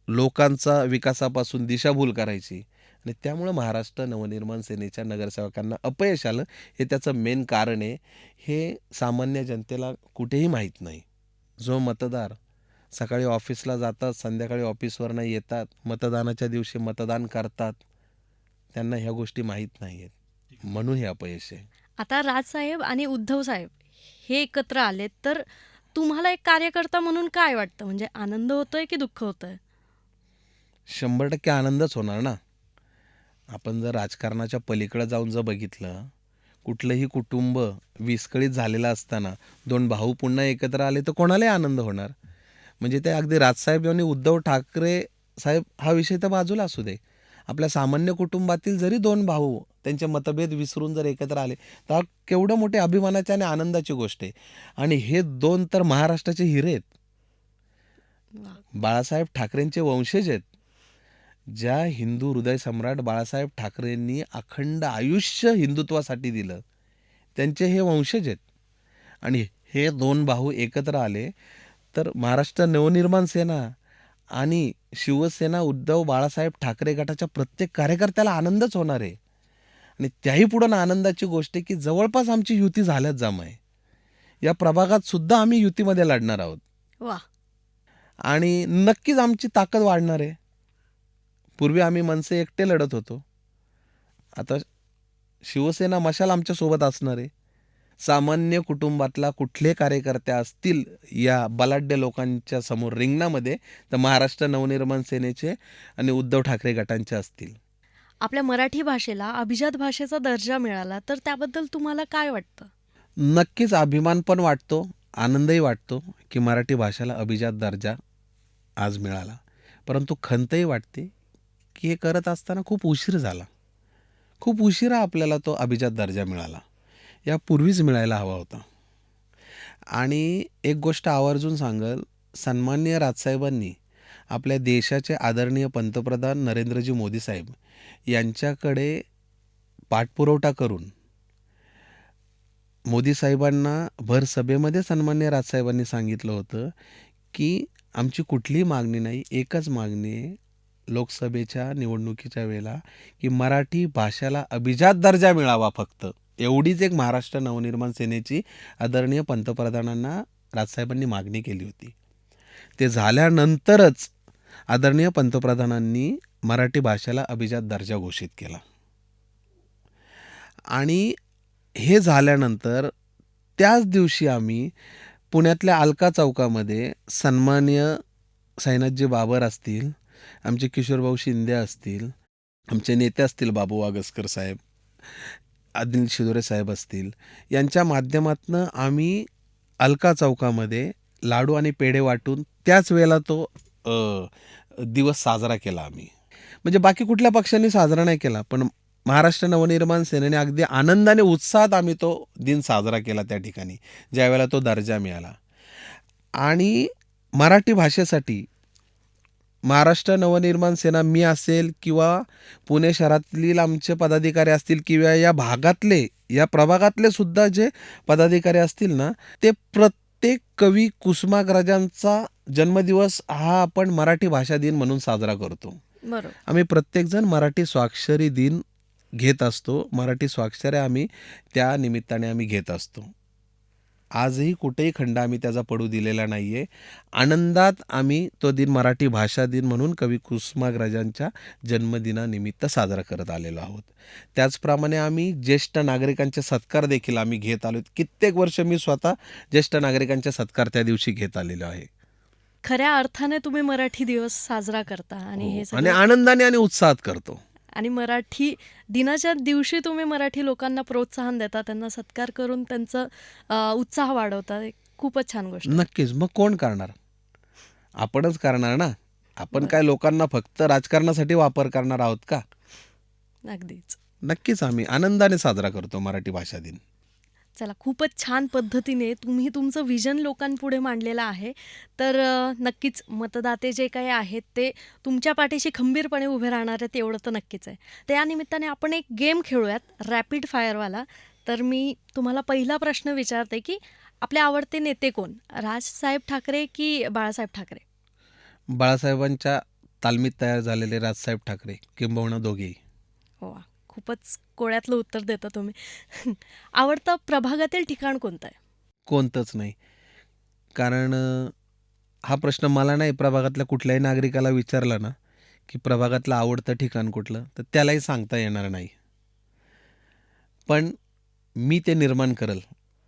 लोकांचा विकासापासून दिशाभूल करायची आणि त्यामुळं महाराष्ट्र नवनिर्माण सेनेच्या नगरसेवकांना अपयश आलं. हे त्याचं मेन कारण आहे. हे सामान्य जनतेला कुठेही माहीत नाही. जो मतदार सकाळी ऑफिसला जातात, संध्याकाळी ऑफिसवरनं येतात, मतदानाच्या दिवशी मतदान करतात, त्यांना ह्या गोष्टी माहीत नाही आहेत. म्हणून हे अपयश आहे. आता राजसाहेब आणि उद्धव साहेब हे एकत्र आलेत, तर तुम्हाला एक कार्यकर्ता म्हणून काय वाटतं? म्हणजे आनंद होतोय की दुःख होतंय? 100% आनंदच होणार ना. आपण जर राजकारणाच्या पलीकडे जाऊन जर बघितलं, कुठलंही कुटुंब विस्कळीत झालेलं असताना 2 भाऊ पुन्हा एकत्र आले तर कोणालाही आनंद होणार. म्हणजे ते अगदी राजसाहेब आणि उद्धव ठाकरे साहेब हा विषय तर बाजूला असू दे. आपल्या सामान्य कुटुंबातील जरी 2 भाऊ त्यांचे मतभेद विसरून जर एकत्र आले, तर केवढं मोठे अभिमानाची आणि आनंदाची गोष्ट आहे. आणि हे 2 तर महाराष्ट्राचे हिरे आहेत. वाह! बाळासाहेब ठाकरेंचे वंशज आहेत. ज्या हिंदू हृदय सम्राट बाळासाहेब ठाकरेंनी अखंड आयुष्य हिंदुत्वासाठी दिलं, त्यांचे हे वंशज आहेत. आणि हे 2 भाऊ एकत्र आले तर महाराष्ट्र नवनिर्माण सेना आणि शिवसेना उद्धव बाळासाहेब ठाकरे गटाच्या प्रत्येक कार्यकर्त्याला आनंदच होणार आहे. आणि त्याही पुढं आनंदाची गोष्ट आहे, की जवळपास आमची युती झाल्याच जमा आहे. या प्रभागात सुद्धा आम्ही युतीमध्ये लढणार आहोत वाह! आणि नक्कीच आमची ताकद वाढणार आहे. पूर्वी आम्ही मनसे एकटे लढत होतो. आता शिवसेना मशाल आमच्यासोबत असणार आहे. सामान्य कुटुंबातला कुठले कार्यकर्ते असतील या बलाढ्य लोकांच्या समोर रिंगणामध्ये, तर महाराष्ट्र नवनिर्माण सेनेचे आणि उद्धव ठाकरे गटांचे असतील. आपल्या मराठी भाषेला अभिजात भाषेचा दर्जा मिळाला, तर त्याबद्दल तुम्हाला काय वाटतं? नक्कीच अभिमान पण वाटतो, आनंदही वाटतो, की मराठी भाषेला अभिजात दर्जा आज मिळाला. परंतु खंतही वाटते, की हे करत असताना खूप उशीर झाला. खूप उशिरा आपल्याला तो अभिजात दर्जा मिळाला. यापूर्वीच मिळायला हवा होता. आणि एक गोष्ट आवर्जून सांगेल, सन्माननीय राजसाहेबांनी आपल्या देशाचे आदरणीय पंतप्रधान नरेंद्रजी मोदी साहेब यांच्याकडे पाठपुरवठा करून मोदी साहेबांना भर सभेमध्ये सन्माननीय राजसाहेबांनी सांगितलं होतं, की आमची कुठलीही मागणी नाही, एकच मागणी आहे लोकसभेच्या निवडणुकीच्या वेळेला, की मराठी भाषेला अभिजात दर्जा मिळावा फक्त. एवढीच एक महाराष्ट्र नवनिर्माण सेनेची आदरणीय पंतप्रधानांना राजसाहेबांनी मागणी केली होती. ते झाल्यानंतरच आदरणीय पंतप्रधानांनी मराठी भाषेला अभिजात दर्जा घोषित केला. आणि हे झाल्यानंतर त्याच दिवशी आम्ही पुण्यातल्या अलका चौकामध्ये सन्माननीय साईनाथजी बाबर असतील, आमचे किशोरभाऊ शिंदे असतील, आमचे नेते असतील बाबू वागसकर साहेब, अनिल शिदोरे साहेब असतील, यांच्या माध्यमातनं आम्ही अलका चौकामध्ये लाडू आणि पेढे वाटून त्याच वेळेला तो दिवस साजरा केला आम्ही. म्हणजे बाकी कुठल्या पक्षांनी साजरा नाही केला, पण महाराष्ट्र नवनिर्माण सेनेने अगदी आनंदाने उत्साहात आम्ही तो दिन साजरा केला त्या ठिकाणी, ज्यावेळेला तो दर्जा मिळाला. आणि मराठी भाषेसाठी महाराष्ट्र नवनिर्माण सेना मी असेल किंवा पुणे शहरातील आमचे पदाधिकारी असतील किंवा या प्रभागातले सुद्धा जे पदाधिकारी असतील ना, ते प्रत्येक कवी कुसुमाग्रजांचा जन्मदिवस हा आपण मराठी भाषा दिन म्हणून साजरा करतो. बरोबर. आम्ही प्रत्येकजण मराठी स्वाक्षरी दिन घेत असतो. मराठी स्वाक्षऱ्या आम्ही त्या निमित्ताने आम्ही घेत असतो. आजही कुठेही खंड आम्ही त्याचा पडू दिलेला नाही आहे. आनंदात आम्ही तो दिन मराठी भाषा दिन म्हणून कवी कुसुमाग्रजांच्या जन्मदिनानिमित्त साजरा करत आलेलो आहोत. त्याचप्रमाणे आम्ही ज्येष्ठ नागरिकांचे सत्कार देखील आम्ही घेत आलो. कित्येक वर्ष मी स्वतः ज्येष्ठ नागरिकांचे सत्कार त्या दिवशी घेत आलेलो आहे. खऱ्या अर्थाने तुम्ही मराठी दिवस साजरा करता आणि हे आणि सगळं आनंदाने आणि उत्साहात करतो. आणि मराठी दिनाच्या दिवशी तुम्ही मराठी लोकांना प्रोत्साहन देता, त्यांना सत्कार करून त्यांचं उत्साह वाढवता. एक खूपच छान गोष्ट आहे. नक्कीच. मग कोण करणार? आपणच करणार ना. आपण बरं. काय लोकांना फक्त राजकारणासाठी वापर करणार आहोत का? अगदीच. नक्कीच आम्ही आनंदाने साजरा करतो मराठी भाषा दिन. चला, खूपच छान पद्धतीने तुम्ही तुमचं विजन लोकांपुढे मांडलेलं आहे. तर नक्कीच मतदाते जे काही आहेत ते तुमच्या पाठीशी खंबीरपणे उभे राहणार आहेत, एवढं तर नक्कीच आहे. त्या निमित्ताने आपण एक गेम खेळूयात, रॅपिड फायरवाला. तर मी तुम्हाला पहिला प्रश्न विचारते की आपले आवडते नेते कोण? राजसाहेब ठाकरे की बाळासाहेब ठाकरे? बाळासाहेबांच्या तालमीत तयार झालेले राजसाहेब ठाकरे, किंबहुना दोघेही. वा, खूपच कोळ्यातलं उत्तर देता तुम्ही. आवडतं प्रभागातील ठिकाण कोणतं आहे? कोणतंच नाही. कारण हा प्रश्न मला नाही, प्रभागातल्या कुठल्याही नागरिकाला विचारला ना, की प्रभागातलं आवडतं ठिकाण कुठलं, तर त्यालाही सांगता येणार नाही. पण मी ते निर्माण करेल,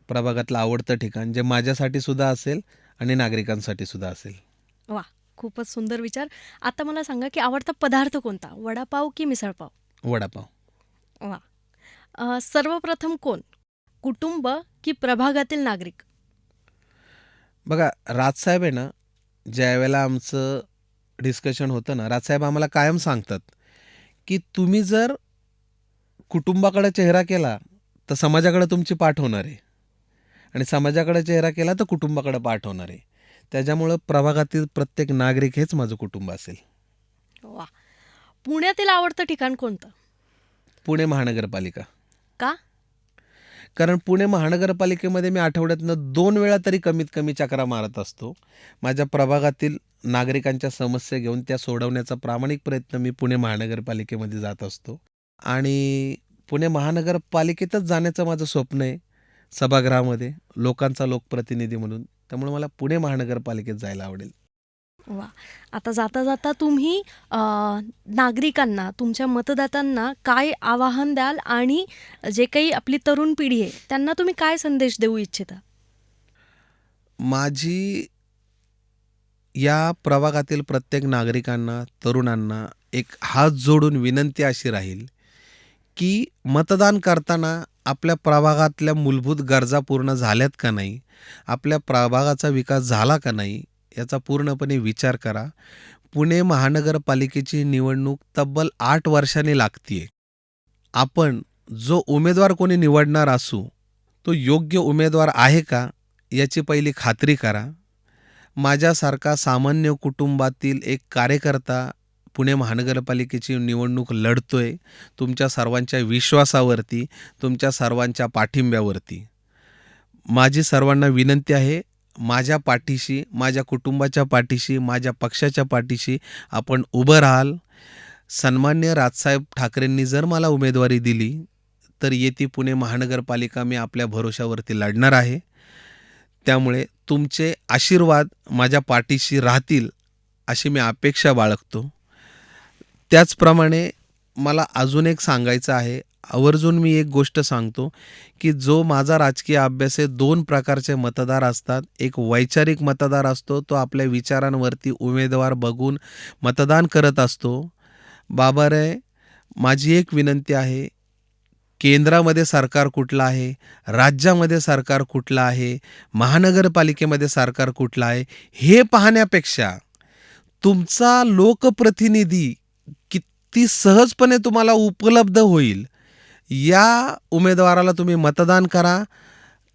प्रभागातलं आवडतं ठिकाण, जे माझ्यासाठी सुद्धा असेल आणि नागरिकांसाठी सुद्धा असेल. वा, खूपच सुंदर विचार. आता मला सांगा की आवडता पदार्थ कोणता? वडापाव की मिसळपाव? वडापाव. वा. सर्वप्रथम कोण? कुटुंब की प्रभागातील नागरिक? बघा, राजसाहेब आहे ना, ज्यावेळेला आमचं डिस्कशन होतं ना, राजसाहेब आम्हाला कायम सांगतात, की तुम्ही जर कुटुंबाकडे चेहरा केला, तर समाजाकडे तुमची पाठ होणार आहे. आणि समाजाकडे चेहरा केला तर कुटुंबाकडे पाठ होणार आहे. त्याच्यामुळं प्रभागातील प्रत्येक नागरिक हेच माझं कुटुंब असेल. वा. पुण्यातील आवडतं ठिकाण कोणतं? पुणे महानगरपालिका. का? कारण पुणे महानगरपालिकेमध्ये मी आठवड्यातनं 2 वेळा तरी कमीत कमी चकरा मारत असतो. माझ्या प्रभागातील नागरिकांच्या समस्या घेऊन त्या सोडवण्याचा प्रामाणिक प्रयत्न मी पुणे महानगरपालिकेमध्ये जात असतो. आणि पुणे महानगरपालिकेतच जाण्याचं माझं स्वप्न आहे, सभागृहामध्ये लोकांचा लोकप्रतिनिधी म्हणून. त्यामुळे मला पुणे महानगरपालिकेत जायला आवडेल. वा. आता जाता जाता तुम्ही नागरिकांना, तुमच्या मतदात्यांना काय आवाहन द्याल आणि जे काही आपली तरुण पिढी आहे त्यांना तुम्ही काय संदेश देऊ इच्छिता? माझी या प्रभागातील प्रत्येक नागरिकांना, तरुणांना एक हात जोडून विनंती अशी राहील, की मतदान करताना आपल्या प्रभागातल्या मूलभूत गरजा पूर्ण झाल्यात का नाही, आपल्या प्रभागाचा विकास झाला का नाही, याचा पूर्णपणे विचार करा. पुणे महानगरपालिकेची निवडणूक तब्बल 8 वर्षांनी लागतीये. आपण जो उमेदवार कोणी निवडणार असू, तो योग्य उमेदवार आहे का, याची पहिली खात्री करा. माझ्यासारखा सामान्य कुटुंबातील एक कार्यकर्ता पुणे महानगरपालिकेची निवडणूक लढतोय, तुमच्या सर्वांच्या विश्वासावरती, तुमच्या सर्वांच्या पाठिंब्यावरती. माझी सर्वांना विनंती आहे, माझ्या पाठीशी, माझ्या कुटुंबाच्या पाठीशी, माझ्या पक्षाच्या पाठीशी आपण उभं राहाल. सन्माननीय राजसाहेब ठाकरेंनी जर मला उमेदवारी दिली, तर येथे पुणे महानगरपालिका मी आपल्या भरोशावरती लढणार आहे. त्यामुळे तुमचे आशीर्वाद माझ्या पाठीशी राहतील अशी मी अपेक्षा बाळगतो. त्याचप्रमाणे मला अजून एक सांगायचं आहे. आवर्जून मी एक गोष्ट सांगतो, की जो माझा राजकीय अभ्यास आहे, 2 प्रकारचे मतदार असतात. एक वैचारिक मतदार असतो, तो आपल्या विचारांवरती उमेदवार बघून मतदान करत असतो. बाबारे, माझी एक विनंती आहे, केंद्रामध्ये सरकार कुठलं आहे, राज्यामध्ये सरकार कुठलं आहे, महानगरपालिकेमध्ये सरकार कुठलं आहे, हे पाहण्यापेक्षा तुमचा लोकप्रतिनिधी किती सहजपणे तुम्हाला उपलब्ध होईल, या उमेदवाराला तुम्ही मतदान करा,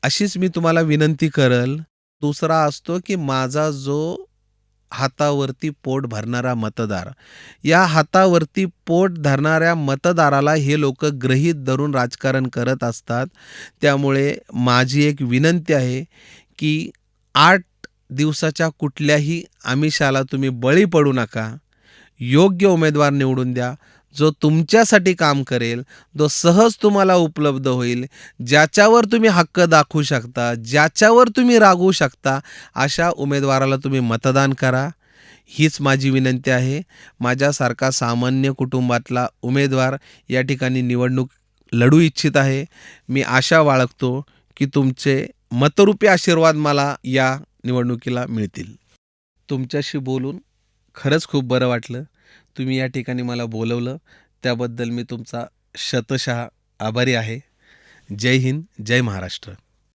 अशीच मी तुम्हाला विनंती करेल. दुसरा असतो, की माझा जो हातावरती पोट भरणारा मतदार, या हातावरती पोट धरणाऱ्या मतदाराला हे लोकं गृहीत धरून राजकारण करत असतात. त्यामुळे माझी एक विनंती आहे, की 8 दिवसाच्या कुठल्याही आमिषाला तुम्ही बळी पडू नका. योग्य उमेदवार निवडून द्या, जो तुमच्यासाठी काम करेल, जो सहज तुम्हाला उपलब्ध होईल, ज्याच्यावर तुम्ही हक्क दाखवू शकता, ज्याच्यावर तुम्ही रागवू शकता, अशा उमेदवाराला तुम्ही मतदान करा. हीच माझी विनंती आहे. माझ्यासारखा सामान्य कुटुंबातला उमेदवार या ठिकाणी निवडणूक लढू इच्छित आहे. मी आशा बाळगतो, की तुमचे मतरूपी आशीर्वाद मला या निवडणुकीला मिळतील. तुमच्याशी बोलून खरंच खूप बरं वाटलं. तुम्ही या ठिकाणी मला बोलवलं, त्याबद्दल मी तुमचा शतशः आभारी आहे. जय हिंद, जय महाराष्ट्र.